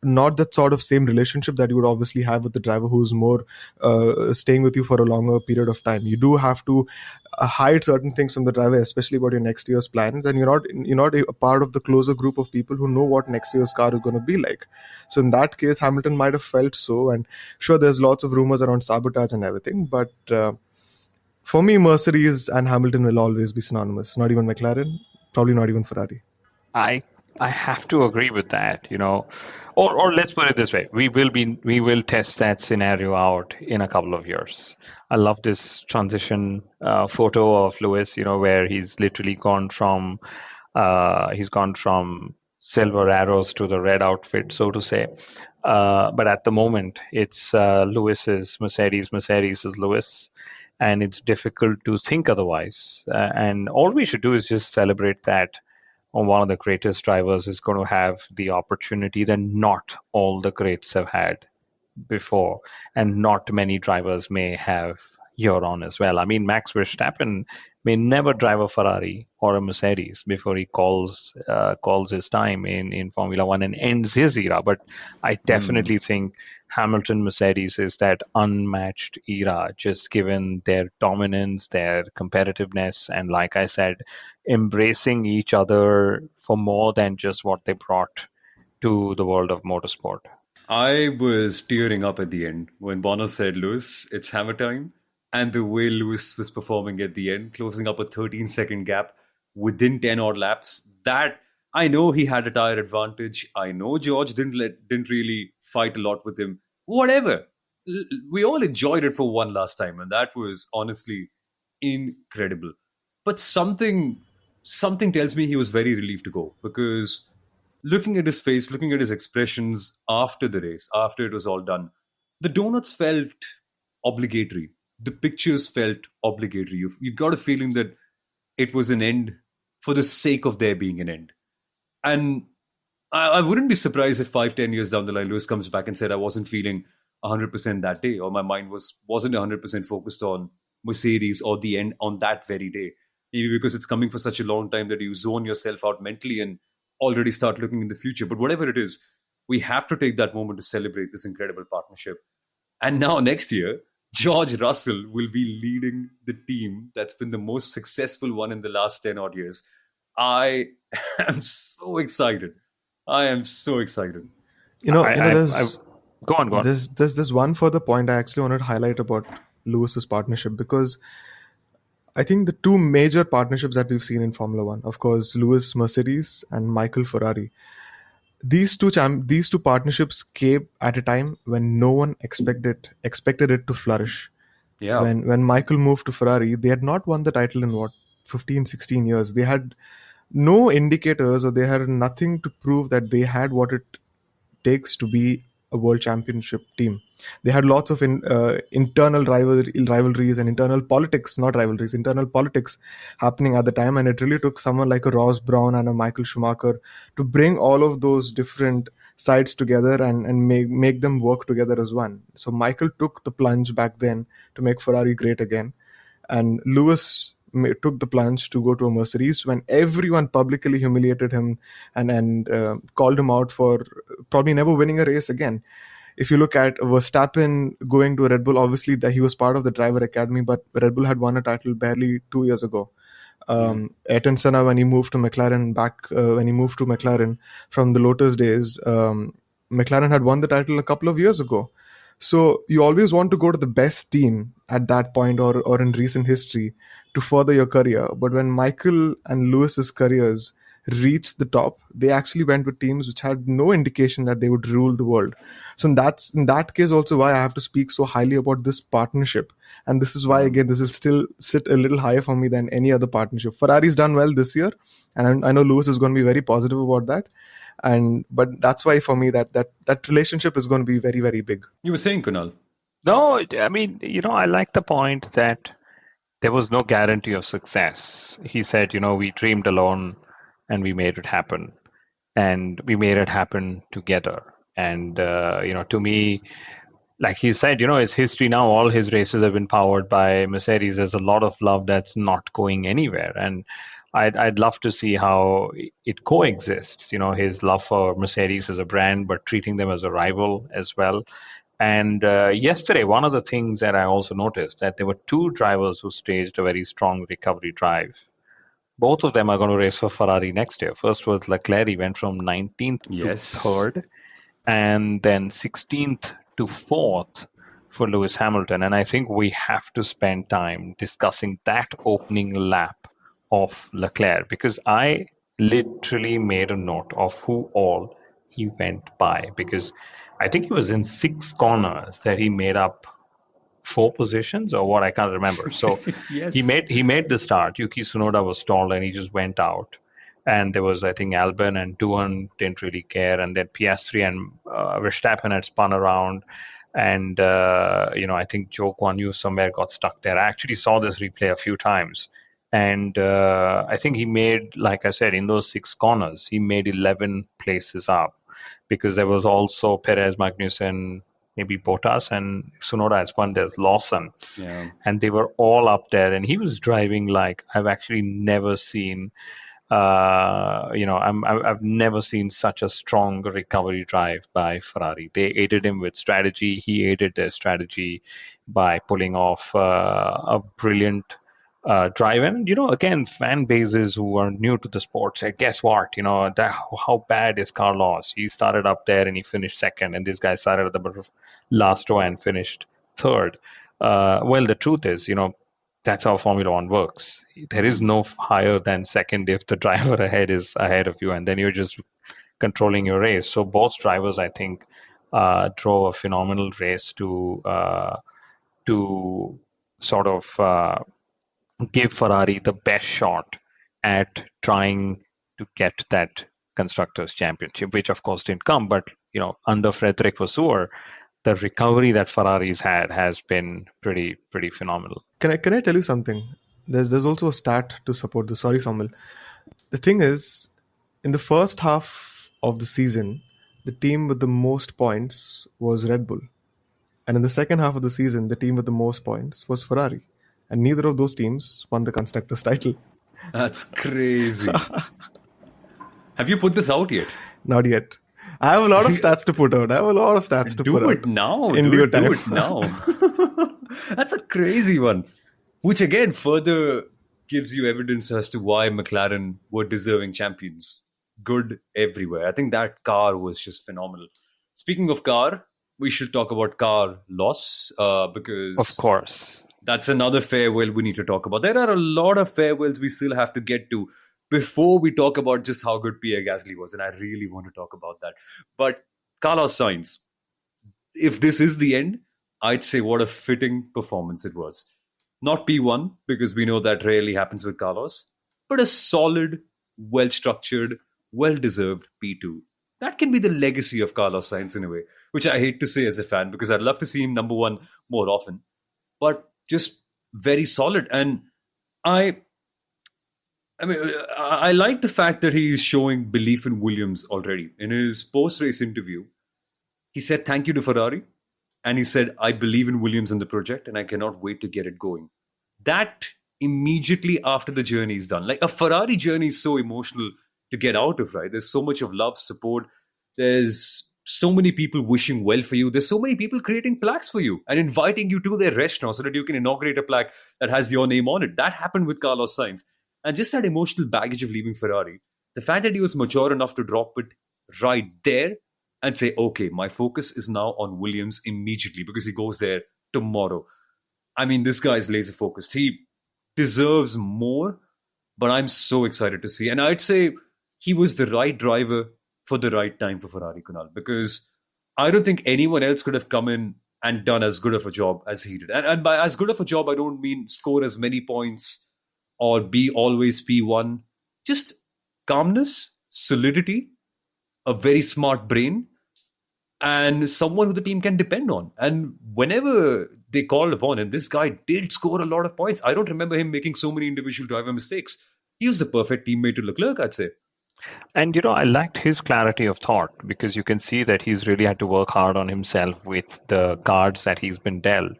not that sort of same relationship that you would obviously have with the driver who's more staying with you for a longer period of time. You do have to hide certain things from the driver, especially about your next year's plans, and you're not a part of the closer group of people who know what next year's car is going to be like. So in that case, Hamilton might have felt so, and sure, there's lots of rumors around sabotage and everything, but for me, Mercedes and Hamilton will always be synonymous. Not even McLaren, probably not even Ferrari. I have to agree with that, or let's put it this way: we will test that scenario out in a couple of years. I love this transition photo of Lewis, where he's literally gone from silver arrows to the red outfit, so to say. But at the moment, it's Lewis's Mercedes is Lewis, and it's difficult to think otherwise. And all we should do is just celebrate that one of the greatest drivers is going to have the opportunity that not all the greats have had before, and not many drivers may have here on as well. I mean, Max Verstappen may never drive a Ferrari or a Mercedes before he calls his time in Formula One and ends his era. But I definitely think Hamilton Mercedes is that unmatched era, just given their dominance, their competitiveness, and like I said, embracing each other for more than just what they brought to the world of motorsport. I was tearing up at the end when Bono said, Lewis, it's hammer time. And the way Lewis was performing at the end, closing up a 13-second gap within 10 odd laps, that I know he had a tire advantage. I know George didn't really fight a lot with him. Whatever. We all enjoyed it for one last time, and that was honestly incredible. But something tells me he was very relieved to go, because looking at his face, looking at his expressions after the race, after it was all done, the donuts felt obligatory. The pictures felt obligatory. You got a feeling that it was an end for the sake of there being an end. And I wouldn't be surprised if 5-10 years down the line, Lewis comes back and said, I wasn't feeling 100% that day, or my mind wasn't 100% focused on Mercedes or the end on that very day. Maybe because it's coming for such a long time that you zone yourself out mentally and already start looking in the future. But whatever it is, we have to take that moment to celebrate this incredible partnership. And now next year, George Russell will be leading the team that's been the most successful one in the last 10 odd years. I am so excited. I am so excited. Go on. There's one further point I actually wanted to highlight about Lewis's partnership, because I think the two major partnerships that we've seen in Formula One, of course, Lewis Mercedes and Michael Ferrari, these two partnerships came at a time when no one expected it to flourish. Yeah. When Michael moved to Ferrari, they had not won the title in 15, 16 years. They had no indicators, or they had nothing to prove that they had what it takes to be a world championship team. They had lots of internal rivalries and internal politics happening at the time, and it really took someone like a Ross Brown and a Michael Schumacher to bring all of those different sides together and make them work together as one. So Michael took the plunge back then to make Ferrari great again, and Lewis took the plunge to go to a Mercedes when everyone publicly humiliated him and called him out for probably never winning a race again. If you look at Verstappen going to Red Bull, obviously that he was part of the driver academy, but Red Bull had won a title barely 2 years ago. Ayrton Senna, when he moved to McLaren from the Lotus days, McLaren had won the title a couple of years ago. So you always want to go to the best team at that point or in recent history to further your career. But when Michael and Lewis's careers reached the top, they actually went with teams which had no indication that they would rule the world. So in that case also why I have to speak so highly about this partnership. And this is why, again, this will still sit a little higher for me than any other partnership. Ferrari's done well this year, and I know Lewis is going to be very positive about that. But that's why for me that relationship is going to be very, very big. You were saying, Kunal. No, I mean, I like the point that there was no guarantee of success. He said, we dreamed alone and we made it happen. And we made it happen together. And, to me, like he said, his history now, all his races have been powered by Mercedes. There's a lot of love that's not going anywhere. And I'd love to see how it coexists, his love for Mercedes as a brand, but treating them as a rival as well. And yesterday, one of the things that I also noticed that there were two drivers who staged a very strong recovery drive. Both of them are going to race for Ferrari next year. First was Leclerc. He went from 19th to 3rd, and then 16th to 4th for Lewis Hamilton. And I think we have to spend time discussing that opening lap of Leclerc, because I literally made a note of who all he went by, because I think he was in 6 corners that he made up 4 positions or what, I can't remember. So Yes. he made the start. Yuki Tsunoda was stalled and he just went out. And there was, I think, Albon and Doohan didn't really care. And then Piastri and Verstappen had spun around. And, I think Zhou Guan Yu somewhere got stuck there. I actually saw this replay a few times. And I think he made, like I said, in those 6 corners, he made 11 places up, because there was also Perez, Magnussen, maybe Bottas, and Tsunoda had spun. There's Lawson. Yeah. And they were all up there. And he was driving like I've actually never seen. I've never seen such a strong recovery drive by Ferrari. They aided him with strategy. He aided their strategy by pulling off a brilliant drive. And, again, fan bases who are new to the sport say, guess what? How bad is Carlos? He started up there and he finished 2nd. And this guy started at the last row and finished 3rd. Well, the truth is, that's how Formula One works. There is no higher than 2nd if the driver ahead is ahead of you, and then you're just controlling your race. So both drivers, I think, drove a phenomenal race to sort of give Ferrari the best shot at trying to get that Constructors' Championship, which of course didn't come. But under Frederic Vasseur, the recovery that Ferrari's had has been pretty phenomenal. Can I tell you something? There's also a stat to support this. Sorry, Samuel. The thing is, in the first half of the season, the team with the most points was Red Bull. And in the second half of the season, the team with the most points was Ferrari. And neither of those teams won the Constructors' title. That's crazy. Have you put this out yet? Not yet. I have a lot of stats to put out. Do it now. Do it now. That's a crazy one. Which again further gives you evidence as to why McLaren were deserving champions. Good everywhere. I think that car was just phenomenal. Speaking of car, we should talk about car loss because... Of course. That's another farewell we need to talk about. There are a lot of farewells we still have to get to before we talk about just how good Pierre Gasly was. And I really want to talk about that. But Carlos Sainz, if this is the end, I'd say what a fitting performance it was. Not P1, because we know that rarely happens with Carlos, but a solid, well-structured, well-deserved P2. That can be the legacy of Carlos Sainz in a way, which I hate to say as a fan, because I'd love to see him number 1 more often. But just very solid. And I like the fact that he's showing belief in Williams already. In his post-race interview, he said thank you to Ferrari. And he said, I believe in Williams and the project, and I cannot wait to get it going. That immediately after the journey is done. Like a Ferrari journey is so emotional to get out of, right? There's so much of love, support. There's so many people wishing well for you. There's so many people creating plaques for you and inviting you to their restaurant so that you can inaugurate a plaque that has your name on it. That happened with Carlos Sainz. And just that emotional baggage of leaving Ferrari, the fact that he was mature enough to drop it right there and say, okay, my focus is now on Williams immediately because he goes there tomorrow. I mean, this guy is laser focused. He deserves more, but I'm so excited to see. And I'd say he was the right driver for the right time for Ferrari, Kunal, because I don't think anyone else could have come in and done as good of a job as he did. And by as good of a job, I don't mean score as many points or be always P1. Just calmness, solidity, a very smart brain, and someone who the team can depend on. And whenever they called upon him, this guy did score a lot of points. I don't remember him making so many individual driver mistakes. He was the perfect teammate to Leclerc, I'd say. And I liked his clarity of thought, because you can see that he's really had to work hard on himself with the cards that he's been dealt.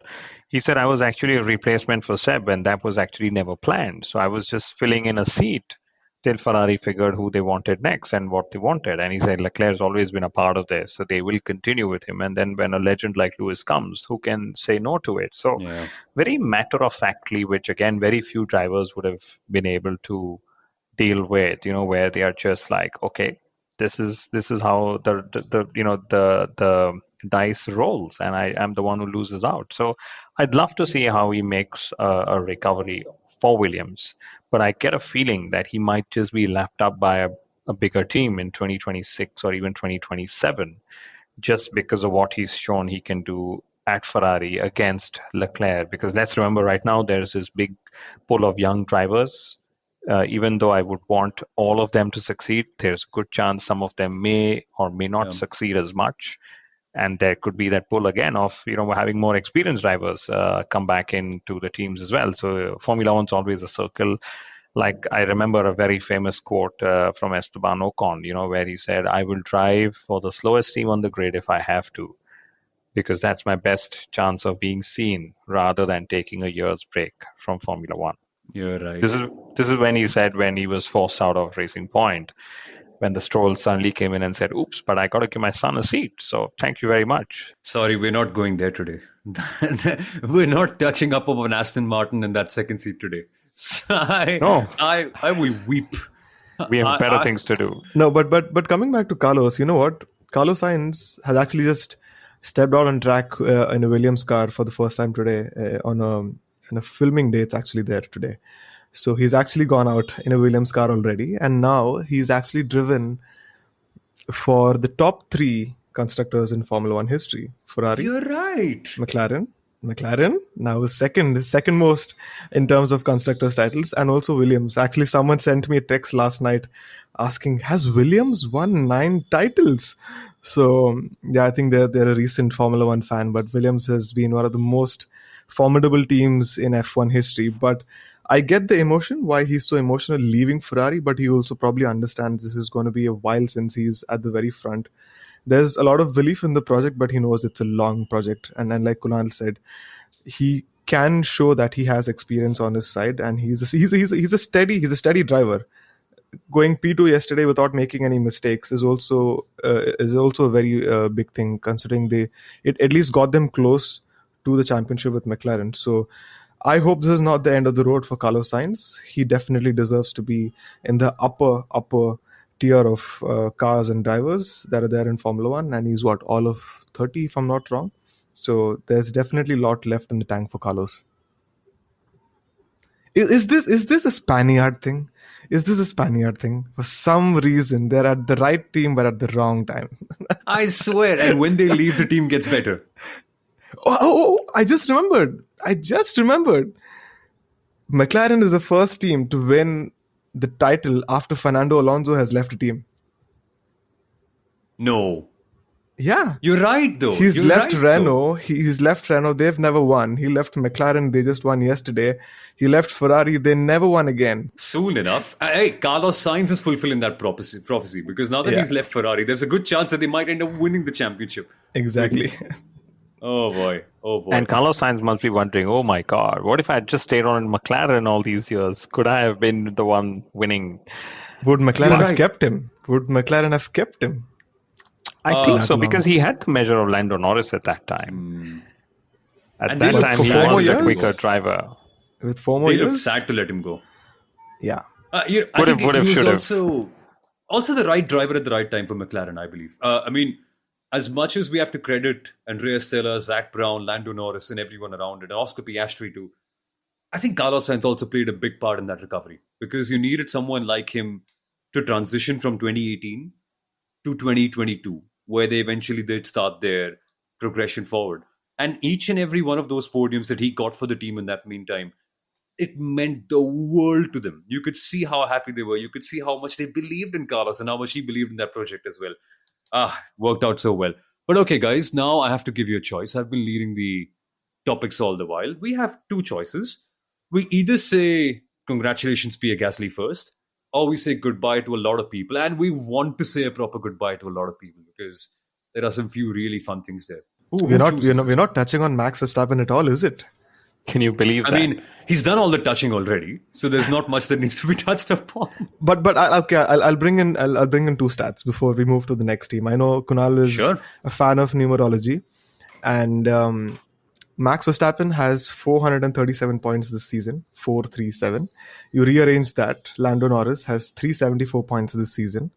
He said, I was actually a replacement for Seb, and that was actually never planned. So I was just filling in a seat till Ferrari figured who they wanted next and what they wanted. And he said Leclerc's always been a part of this, so they will continue with him. And then when a legend like Lewis comes, who can say no to it? So very matter-of-factly, which again, very few drivers would have been able to deal with, where they are just like, okay, this is how the dice rolls, and I am the one who loses out. So I'd love to see how he makes a recovery for Williams, but I get a feeling that he might just be lapped up by a bigger team in 2026 or even 2027, just because of what he's shown he can do at Ferrari against Leclerc. Because let's remember, right now there's this big pool of young drivers. Even though I would want all of them to succeed, there's a good chance some of them may or may not succeed as much. And there could be that pull again of, having more experienced drivers come back into the teams as well. So Formula One's always a circle. Like I remember a very famous quote from Esteban Ocon, where he said, I will drive for the slowest team on the grid if I have to, because that's my best chance of being seen rather than taking a year's break from Formula One. You're right. This is when he said, when he was forced out of Racing Point, when the Stroll suddenly came in and said, oops, but I got to give my son a seat. So thank you very much. Sorry, we're not going there today. We're not touching up on Aston Martin in that second seat today. So I will weep. We have better things to do. No, but coming back to Carlos, you know what? Carlos Sainz has actually just stepped out on track in a Williams car for the first time today on a filming day. It's actually there today. So he's actually gone out in a Williams car already, and now he's actually driven for the top 3 constructors in Formula One history. Ferrari, you're right. McLaren now is second most in terms of constructors titles, and also Williams. Actually, someone sent me a text last night asking, has Williams won 9 titles? So yeah, I think they're a recent Formula One fan, but Williams has been one of the most formidable teams in F1 history. But I get the emotion, why he's so emotional leaving Ferrari, but he also probably understands this is going to be a while since he's at the very front. There's a lot of belief in the project, but he knows it's a long project. And like Kunal said, he can show that he has experience on his side, and he's a steady driver. Going P2 yesterday without making any mistakes is also a very big thing, considering it at least got them close to the championship with McLaren. So I hope this is not the end of the road for Carlos Sainz. He definitely deserves to be in the upper tier of cars and drivers that are there in Formula One. And he's all of 30, if I'm not wrong. So there's definitely a lot left in the tank for Carlos. Is this a Spaniard thing? Is this a Spaniard thing? For some reason, they're at the right team, but at the wrong time. I swear. And when they leave, the team gets better. Oh, I just remembered. McLaren is the first team to win the title after Fernando Alonso has left the team. No. Yeah. You're right, though. He's left Renault. They've never won. He left McLaren. They just won yesterday. He left Ferrari. They never won again. Soon enough. Hey, Carlos Sainz is fulfilling that prophecy, because now that he's left Ferrari, there's a good chance that they might end up winning the championship. Exactly. Oh boy. Oh boy. And Carlos Sainz must be wondering, oh my God, what if I had just stayed on in McLaren all these years? Could I have been the one winning? Would McLaren You're have right. kept him? Would McLaren have kept him? I think that so, long. because he had the measure of Lando Norris at that time. At And that they look time, for he four more was the years? quicker driver. With 4 more They years? looked sad to let him go. Yeah. I Would've, think he was should've. also the right driver at the right time for McLaren, I believe. I mean, as much as we have to credit Andreas Stella, Zach Brown, Lando Norris, and everyone around it, and Oscar Piastri too, I think Carlos Sainz also played a big part in that recovery because you needed someone like him to transition from 2018 to 2022, where they eventually did start their progression forward. And each and every one of those podiums that he got for the team in that meantime, it meant the world to them. You could see how happy they were. You could see how much they believed in Carlos and how much he believed in that project as well. Worked out so well. But okay, guys, now I have to give you a choice. I've been leading the topics all the while. We have two choices. We either say, congratulations, Pierre Gasly first, or we say goodbye to a lot of people. And we want to say a proper goodbye to a lot of people because there are some few really fun things there. We're not touching on Max Verstappen at all, is it? Can you believe that? I mean, he's done all the touching already, so there's not much that needs to be touched upon. But I'll bring in two stats before we move to the next team. I know Kunal is Sure. a fan of numerology, and Max Verstappen has 437 points this season, 437. You rearrange that, Lando Norris has 374 points this season.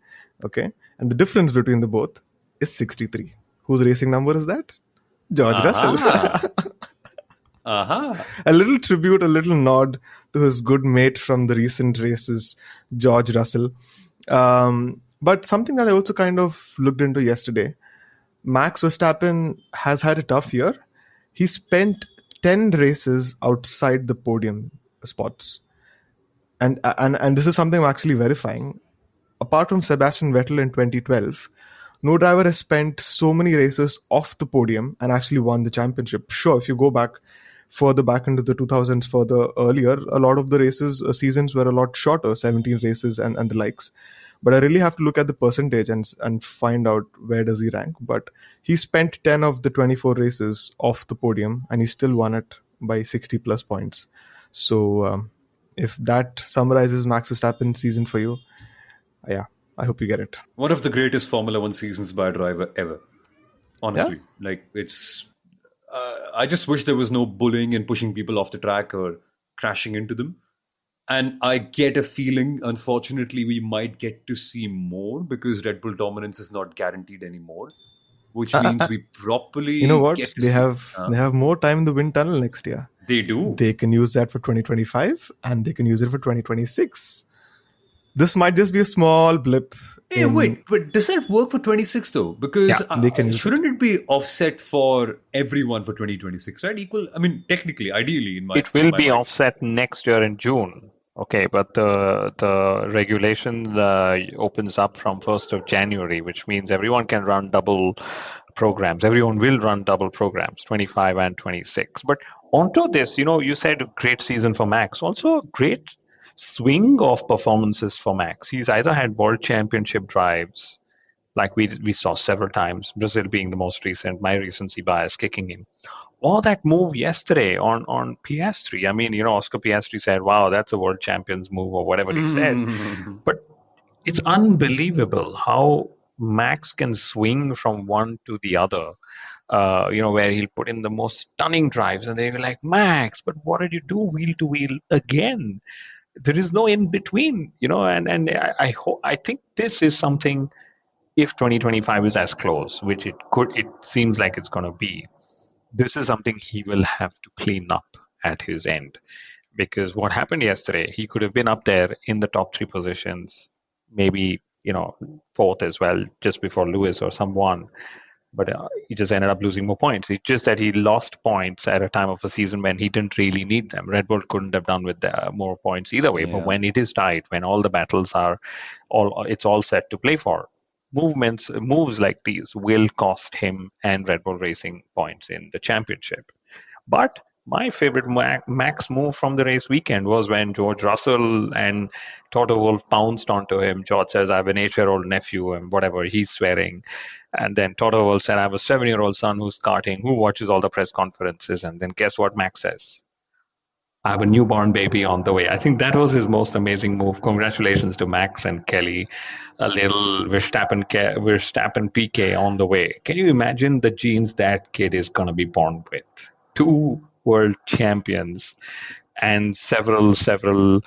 Okay, and the difference between the both is 63. Whose racing number is that? George Russell. A little tribute, a little nod to his good mate from the recent races, George Russell. But something that I also kind of looked into yesterday, Max Verstappen has had a tough year. He spent 10 races outside the podium spots. And this is something I'm actually verifying. Apart from Sebastian Vettel in 2012, no driver has spent so many races off the podium and actually won the championship. Sure, if you go further back into the 2000s, further earlier, a lot of the races, seasons were a lot shorter, 17 races and the likes. But I really have to look at the percentage and find out where does he rank. But he spent 10 of the 24 races off the podium and he still won it by 60 plus points. So if that summarizes Max Verstappen's season for you, yeah, I hope you get it. One of the greatest Formula One seasons by a driver ever. Honestly, like it's. I just wish there was no bullying and pushing people off the track or crashing into them. And I get a feeling, unfortunately, we might get to see more because Red Bull dominance is not guaranteed anymore, which means we properly. You know what? Get to They see. have more time in the wind tunnel next year. They do. They can use that for 2025 and they can use it for 2026. This might just be a small blip. Hey, wait, but does that work for 26 though? Because they can use shouldn't it be offset for everyone for 2026, right? Equal. I mean, technically, ideally, it will be mind. offset next year in June. Okay, but the regulation opens up from 1st of January, which means everyone can run double programs. Everyone will run double programs, 25 and 26. But onto this, you said great season for Max. Also a great swing of performances for Max. He's either had world championship drives, like we saw several times, Brazil being the most recent, my recency bias kicking in, or that move yesterday on Piastri. I mean, Oscar Piastri said, wow, that's a world champion's move, or whatever he said. But it's unbelievable how Max can swing from one to the other, where he'll put in the most stunning drives and they'll be like, Max, but what did you do wheel to wheel again? There is no in between, and I think this is something, if 2025 is as close, which it seems like it's going to be, this is something he will have to clean up at his end. Because what happened yesterday, he could have been up there in the top 3 positions, maybe, 4th as well, just before Lewis or someone. But he just ended up losing more points. It's just that he lost points at a time of a season when he didn't really need them. Red Bull couldn't have done with more points either way. Yeah. But when it is tight, when all the battles it's all set to play for, moves like these will cost him and Red Bull Racing points in the championship. But my favorite Max move from the race weekend was when George Russell and Toto Wolff pounced onto him. George says, I have an 8-year-old nephew, and whatever, he's swearing. And then Toto Wolff said, I have a 7-year-old son who's karting, who watches all the press conferences. And then guess what Max says? I have a newborn baby on the way. I think that was his most amazing move. Congratulations to Max and Kelly. A little Verstappen PK on the way. Can you imagine the genes that kid is going to be born with? 2 world champions and several intertwined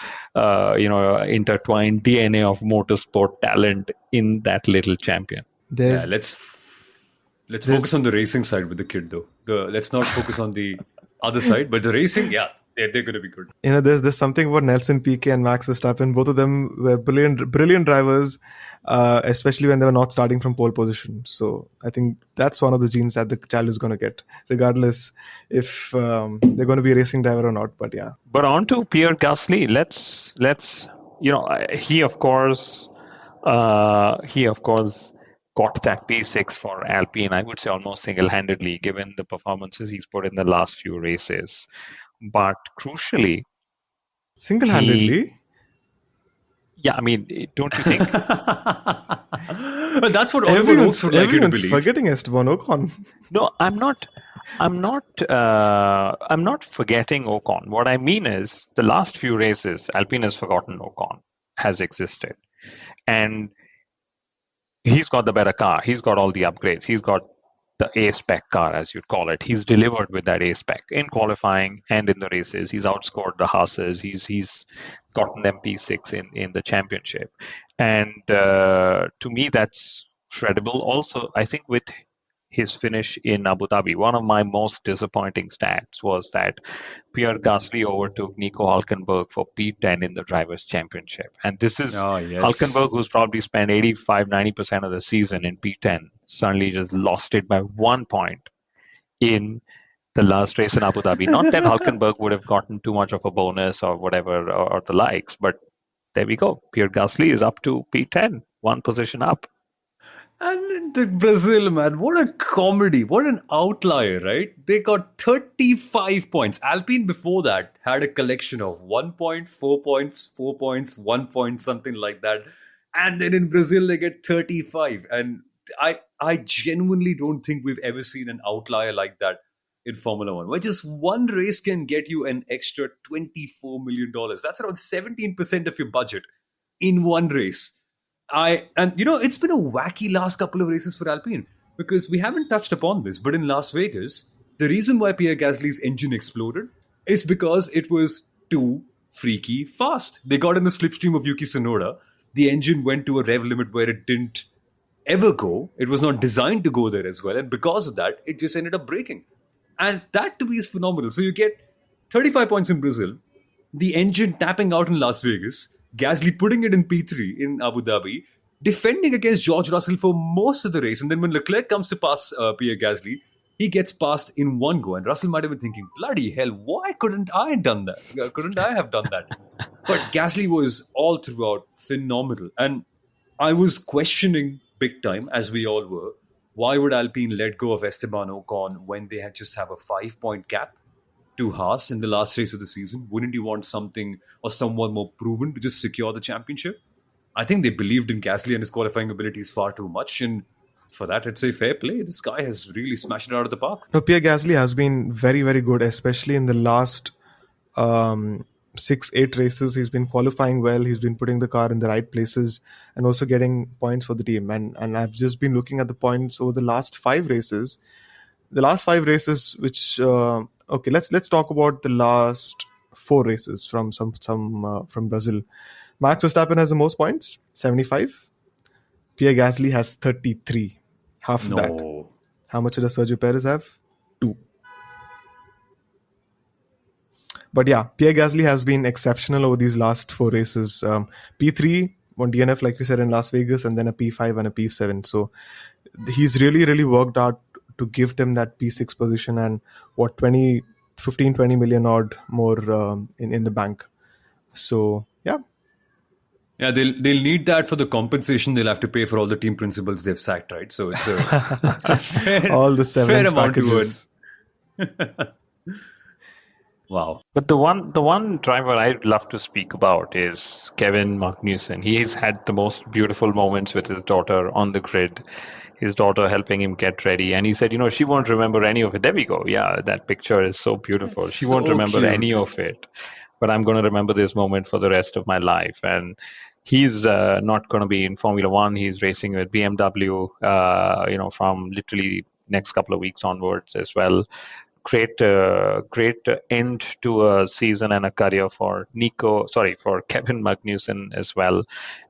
DNA of motorsport talent in that little champion. Let's focus on the racing side with the kid, though. Let's not focus on the other side, but the racing, they're going to be good. There's something about Nelson Piquet and Max Verstappen. Both of them were brilliant drivers, especially when they were not starting from pole position. So I think that's one of the genes that the child is going to get, regardless if they're going to be a racing driver or not. But yeah. But on to Pierre Gasly. Let's he of course got that P6 for Alpine. I would say almost single-handedly, given the performances he's put in the last few races. But crucially, single-handedly? Don't you think? Well, that's what everyone's forgetting Esteban Ocon. No, I'm not forgetting Ocon. What I mean is, the last few races, Alpine has forgotten Ocon has existed, and he's got the better car. He's got all the upgrades. He's got the A-spec car, as you'd call it. He's delivered with that A-spec in qualifying and in the races. He's outscored the Haas's. He's gotten them P6 in the championship. And to me, that's credible. Also, I think with his finish in Abu Dhabi, one of my most disappointing stats was that Pierre Gasly overtook Nico Hülkenberg for P10 in the Drivers' Championship. And this is Hülkenberg, who's probably spent 85-90% of the season in P10, suddenly just lost it by 1 point in the last race in Abu Dhabi. Not that Hülkenberg would have gotten too much of a bonus or whatever, or the likes, but there we go. Pierre Gasly is up to P10, 1 position up. And the Brazil, man, what a comedy. What an outlier, right? They got 35 points. Alpine before that had a collection of 1 point, 4 points, 4 points, 1 point, something like that. And then in Brazil, they get 35. And I genuinely don't think we've ever seen an outlier like that in Formula One, where just one race can get you an extra $24 million. That's around 17% of your budget in one race. It's been a wacky last couple of races for Alpine, because we haven't touched upon this, but in Las Vegas, the reason why Pierre Gasly's engine exploded is because it was too freaky fast. They got in the slipstream of Yuki Tsunoda. The engine went to a rev limit where it didn't ever go. It was not designed to go there as well. And because of that, it just ended up breaking. And that to me is phenomenal. So you get 35 points in Brazil, the engine tapping out in Las Vegas, Gasly putting it in P3 in Abu Dhabi, defending against George Russell for most of the race. And then when Leclerc comes to pass Pierre Gasly, he gets passed in one go. And Russell might have been thinking, bloody hell, why couldn't I have done that? Couldn't I have done that? But Gasly was all throughout phenomenal. And I was questioning big time, as we all were, why would Alpine let go of Esteban Ocon when they had just have a 5-point gap to Haas in the last race of the season? Wouldn't you want something or someone more proven to just secure the championship? I think they believed in Gasly and his qualifying abilities far too much. And for that, I'd say fair play. This guy has really smashed it out of the park. No, Pierre Gasly has been very, very good, especially in the last 6-8 races. He's been qualifying well. He's been putting the car in the right places and also getting points for the team. And I've just been looking at the points over the last 5 races. The last 5 races, which okay, let's talk about the last 4 races from Brazil. Max Verstappen has the most points, 75. Pierre Gasly has 33, half of that. How much does Sergio Perez have? 2. But yeah, Pierre Gasly has been exceptional over these last 4 races. P3 on DNF, like you said, in Las Vegas, and then a P5 and a P7. So he's really, really worked out to give them that P6 position and 20 million odd more in the bank. So yeah. Yeah, they'll need that for the compensation they'll have to pay for all the team principals they've sacked, right? So it's a fair, all the severance fair amount packages. to earn. Wow. But the one driver I'd love to speak about is Kevin Magnussen. He's had the most beautiful moments with his daughter on the grid, his daughter helping him get ready. And he said, she won't remember any of it. There we go. Yeah, that picture is so beautiful. She won't So remember any cute. of it, but I'm going to remember this moment for the rest of my life. And he's not going to be in Formula One. He's racing with BMW, from literally next couple of weeks onwards as well. Great end to a season and a career for Kevin Magnussen as well.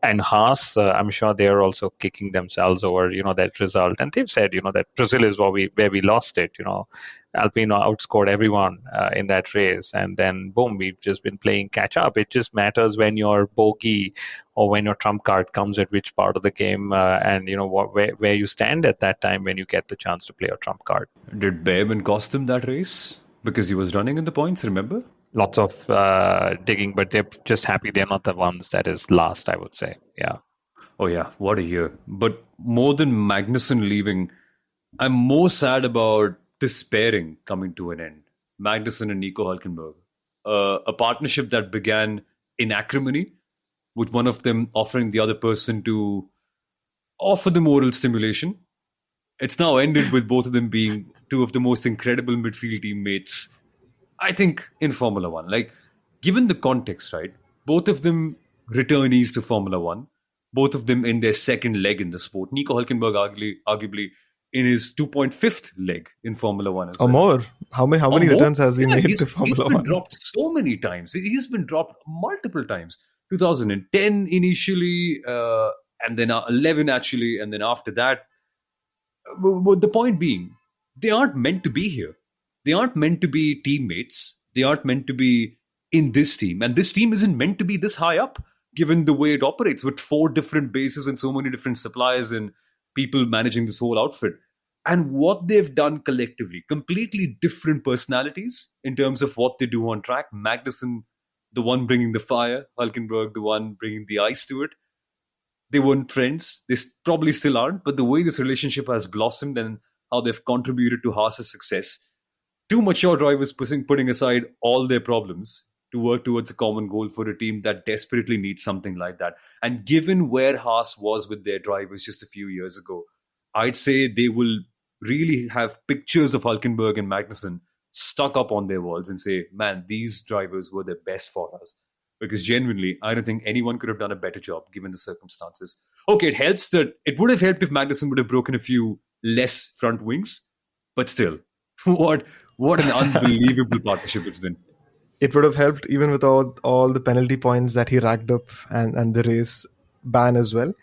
And Haas, I'm sure they are also kicking themselves over, that result. And they've said, that Brazil is where we lost it. Alpine outscored everyone in that race, and then boom, we've just been playing catch up. It just matters when your bogey or when your trump card comes at which part of the game, and where you stand at that time when you get the chance to play a trump card. Did Behrman cost him that race? Because he was running in the points, remember? Lots of digging, but they're just happy they're not the ones that is last, I would say. Yeah. Oh yeah, what a year. But more than Magnussen leaving, I'm more sad about this pairing coming to an end. Magnussen and Nico Hülkenberg. A partnership that began in acrimony, with one of them offering the other person to offer them oral stimulation. It's now ended with both of them being two of the most incredible midfield teammates, I think, in Formula One. Like, given the context, right? Both of them returnees to Formula One, both of them in their second leg in the sport. Nico Hülkenberg arguably in his 2.5th leg in Formula One as well. Or more. How many returns has he made to Formula He's been One? dropped so many times. He's been dropped multiple times. 2010 initially, and then 11 actually, and then after that. But the point being, they aren't meant to be here. They aren't meant to be teammates. They aren't meant to be in this team. And this team isn't meant to be this high up, given the way it operates with 4 different bases and so many different suppliers and people managing this whole outfit. And what they've done collectively, completely different personalities in terms of what they do on track. Magnussen, the one bringing the fire, Hülkenberg, the one bringing the ice to it. They weren't friends. They probably still aren't. But the way this relationship has blossomed and how they've contributed to Haas's success, 2 mature drivers putting aside all their problems to work towards a common goal for a team that desperately needs something like that. And given where Haas was with their drivers just a few years ago, I'd say they will really have pictures of Hülkenberg and Magnussen stuck up on their walls and say, man, these drivers were the best for us. Because genuinely, I don't think anyone could have done a better job given the circumstances. Okay, it would have helped if Magnussen would have broken a few less front wings, but still, what an unbelievable partnership it's been. It would have helped even without all the penalty points that he racked up and the race ban as well.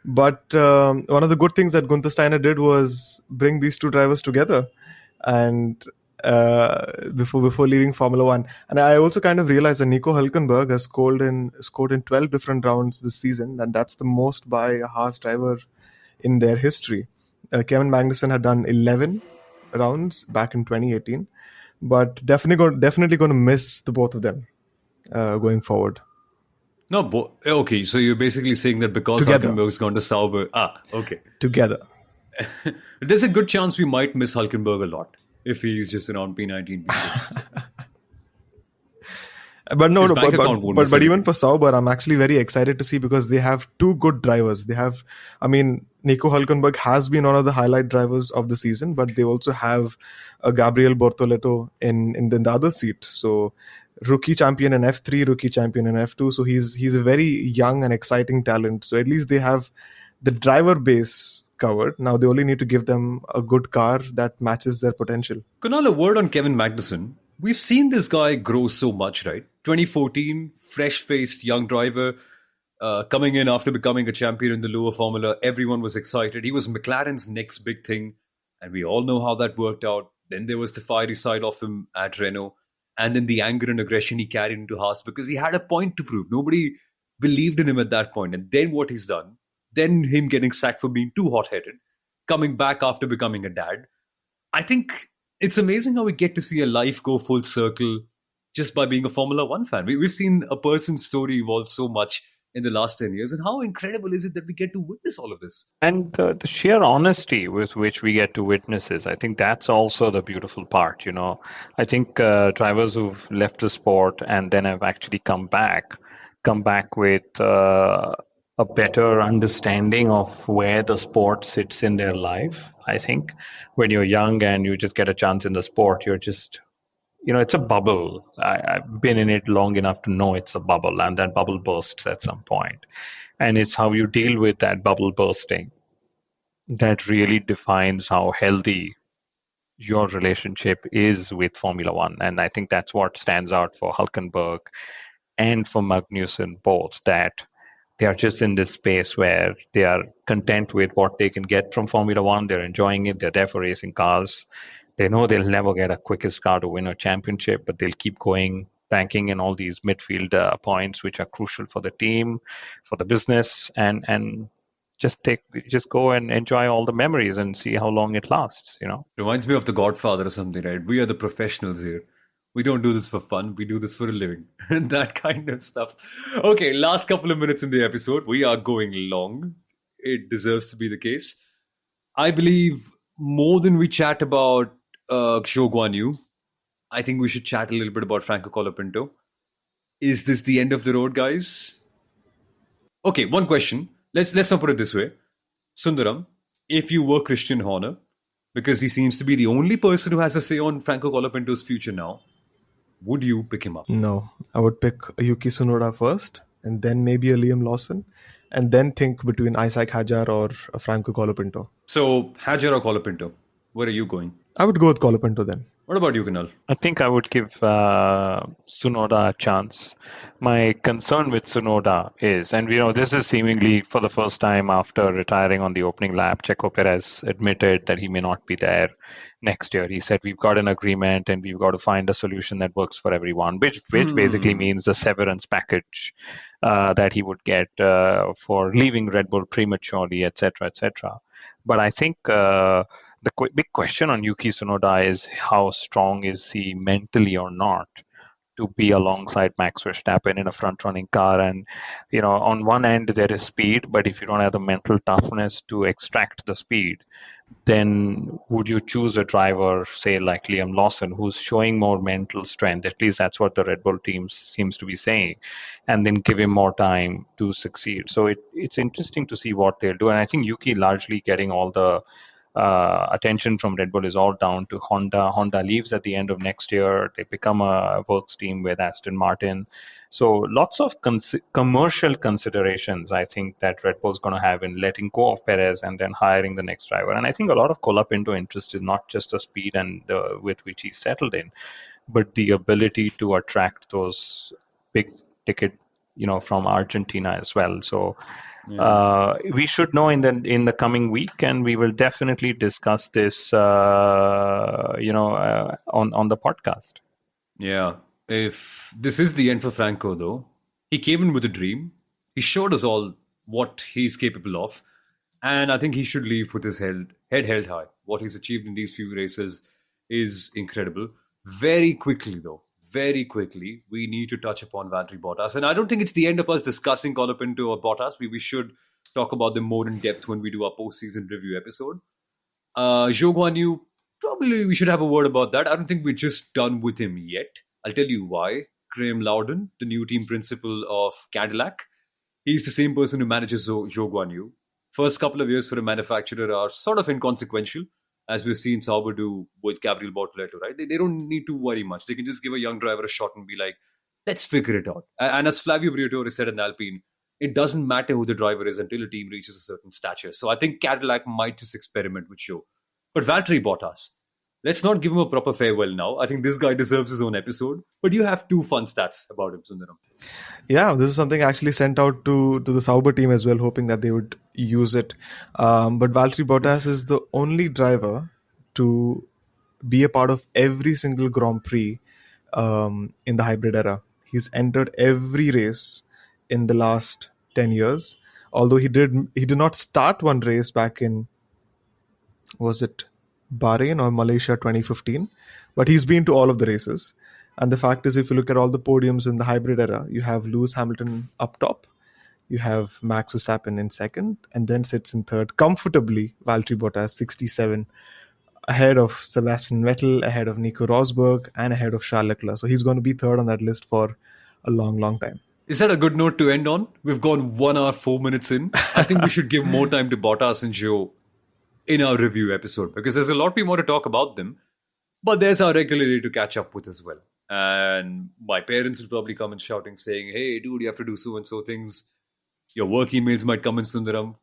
But one of the good things that Gunther Steiner did was bring these 2 drivers together, and before leaving Formula One. And I also kind of realized that Nico Hülkenberg has scored in 12 different rounds this season, and that's the most by a Haas driver in their history. Kevin Magnussen had done 11 rounds back in 2018, but definitely going to miss the both of them going forward. No, okay, so you're basically saying that because Hülkenberg's gone to Sauber. Okay. Together. There's a good chance we might miss Hülkenberg a lot if he's just around P19. But no, but even for Sauber, I'm actually very excited to see, because they have 2 good drivers. Nico Hülkenberg has been one of the highlight drivers of the season, but they also have Gabriel Bortoleto in the other seat. So rookie champion in F3, rookie champion in F2. So he's a very young and exciting talent. So at least they have the driver base covered. Now they only need to give them a good car that matches their potential. Kunal, a word on Kevin Magnussen. We've seen this guy grow so much, right? 2014, fresh-faced young driver, coming in after becoming a champion in the lower formula. Everyone was excited. He was McLaren's next big thing, and we all know how that worked out. Then there was the fiery side of him at Renault, and then the anger and aggression he carried into Haas because he had a point to prove. Nobody believed in him at that point. And then what he's done, then him getting sacked for being too hot-headed, coming back after becoming a dad. I think it's amazing how we get to see a life go full circle just by being a Formula One fan. We've seen a person's story evolve so much in the last 10 years. And how incredible is it that we get to witness all of this? And the sheer honesty with which we get to witness this, I think that's also the beautiful part. I think drivers who've left the sport and then have actually come back with a better understanding of where the sport sits in their life. I think when you're young and you just get a chance in the sport, you're just, it's a bubble. I've been in it long enough to know it's a bubble, and that bubble bursts at some point. And it's how you deal with that bubble bursting that really defines how healthy your relationship is with Formula One. And I think that's what stands out for Hülkenberg and for Magnussen both, that they are just in this space where they are content with what they can get from Formula One. They're enjoying it. They're there for racing cars. They know they'll never get a quickest car to win a championship, but they'll keep going, banking in all these midfield points, which are crucial for the team, for the business, and just go and enjoy all the memories and see how long it lasts. Reminds me of The Godfather or something, right? We are the professionals here. We don't do this for fun. We do this for a living. And that kind of stuff. Okay, last couple of minutes in the episode. We are going long. It deserves to be the case. I believe more than we chat about Zhou Guanyu, I think we should chat a little bit about Franco Colapinto. Is this the end of the road, guys? Okay, one question. Let's not put it this way. Sundaram, if you were Christian Horner, because he seems to be the only person who has a say on Franco Colapinto's future now, would you pick him up? No, I would pick a Yuki Tsunoda first, and then maybe a Liam Lawson, and then think between Isaac Hadjar or a Franco Colapinto. So, Hadjar or Colapinto? Where are you going? I would go with Colapinto then. What about you, Kunal? I think I would give Tsunoda a chance. My concern with Tsunoda is, and this is seemingly for the first time after retiring on the opening lap, Checo Perez admitted that he may not be there next year. He said, we've got an agreement and we've got to find a solution that works for everyone, which basically means the severance package that he would get for leaving Red Bull prematurely, etc., etc. But I think the big question on Yuki Tsunoda is how strong is he mentally or not to be alongside Max Verstappen in a front-running car. And, on one end there is speed, but if you don't have the mental toughness to extract the speed, then would you choose a driver, say, like Liam Lawson, who's showing more mental strength? At least that's what the Red Bull team seems to be saying, and then give him more time to succeed. So it's interesting to see what they'll do. And I think Yuki largely getting all the attention from Red Bull is all down to Honda. Honda leaves at the end of next year. They become a works team with Aston Martin. So lots of commercial considerations, I think, that Red Bull's going to have in letting go of Perez and then hiring the next driver. And I think a lot of Colapinto interest is not just the speed and with which he's settled in, but the ability to attract those big ticket, from Argentina as well. So we should know in the coming week, and we will definitely discuss this, on the podcast. Yeah. If this is the end for Franco, though, he came in with a dream. He showed us all what he's capable of. And I think he should leave with his head held high. What he's achieved in these few races is incredible. Very quickly, we need to touch upon Valtteri Bottas. And I don't think it's the end of us discussing Colapinto or Bottas. We should talk about them more in depth when we do our post-season review episode. Zhou Guanyu, probably we should have a word about that. I don't think we're just done with him yet. I'll tell you why. Graham Loudon, the new team principal of Cadillac, he's the same person who manages Zhou Guanyu. First couple of years for a manufacturer are sort of inconsequential, as we've seen Sauber do with Gabriel Bortoleto, right? They don't need to worry much. They can just give a young driver a shot and be like, let's figure it out. And as Flavio Briatore said in Alpine, it doesn't matter who the driver is until a team reaches a certain stature. So I think Cadillac might just experiment with Zhou. But Valtteri Bottas, let's not give him a proper farewell now. I think this guy deserves his own episode. But you have two fun stats about him, Sundaram. Yeah, this is something I actually sent out to the Sauber team as well, hoping that they would use it. But Valtteri Bottas is the only driver to be a part of every single Grand Prix in the hybrid era. He's entered every race in the last 10 years. Although he did not start one race back in, was it Bahrain or Malaysia 2015, but he's been to all of the races. And the fact is, if you look at all the podiums in the hybrid era, you have Lewis Hamilton up top, You have Max Verstappen in second, and then sits in third comfortably Valtteri Bottas, 67, ahead of Sebastian Vettel, ahead of Nico Rosberg, and ahead of Charles Leclerc. So he's going to be third on that list for a long, long time. Is that a good note to end on? We've gone 1 hour, 4 minutes in. I think we should give more time to Bottas and Joe in our review episode because there's a lot more to talk about them. But there's our regular day to catch up with as well. And my parents will probably come and shouting saying, hey, dude, you have to do so-and-so things. Your work emails might come in, Sundaram.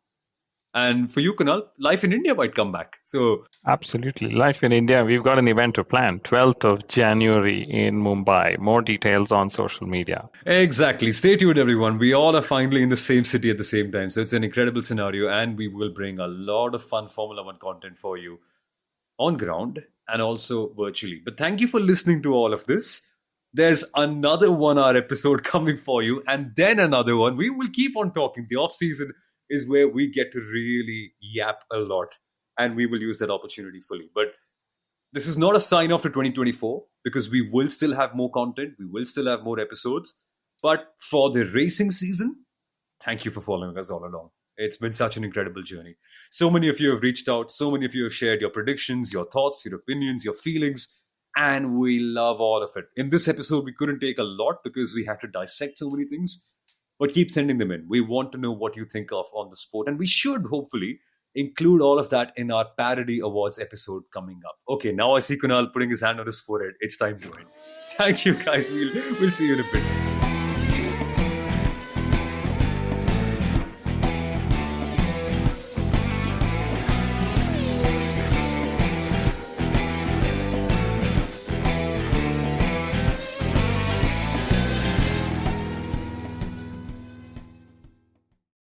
And for you, Kunal, life in India might come back. So Absolutely. Life in India, we've got an event to plan, 12th of January in Mumbai. More details on social media. exactly. Stay tuned, everyone. We all are finally in the same city at the same time. So it's an incredible scenario. And we will bring a lot of fun Formula One content for you on ground and also virtually. But thank you for listening to all of this. There's another 1 hour episode coming for you, and then another one. We will keep on talking. The off season is where we get to really yap a lot, and we will use that opportunity fully. But this is not a sign off to 2024 because we will still have more content. We will still have more episodes. But for the racing season, thank you for following us all along. It's been such an incredible journey. So many of you have reached out. So many of you have shared your predictions, your thoughts, your opinions, your feelings. And we love all of it. In this episode, we couldn't take a lot because we had to dissect so many things. But keep sending them in. We want to know what you think of on the sport. And we should hopefully include all of that in our Parody Awards episode coming up. Okay, now I see Kunal putting his hand on his forehead. It's time to end. Thank you, guys. We'll see you in a bit.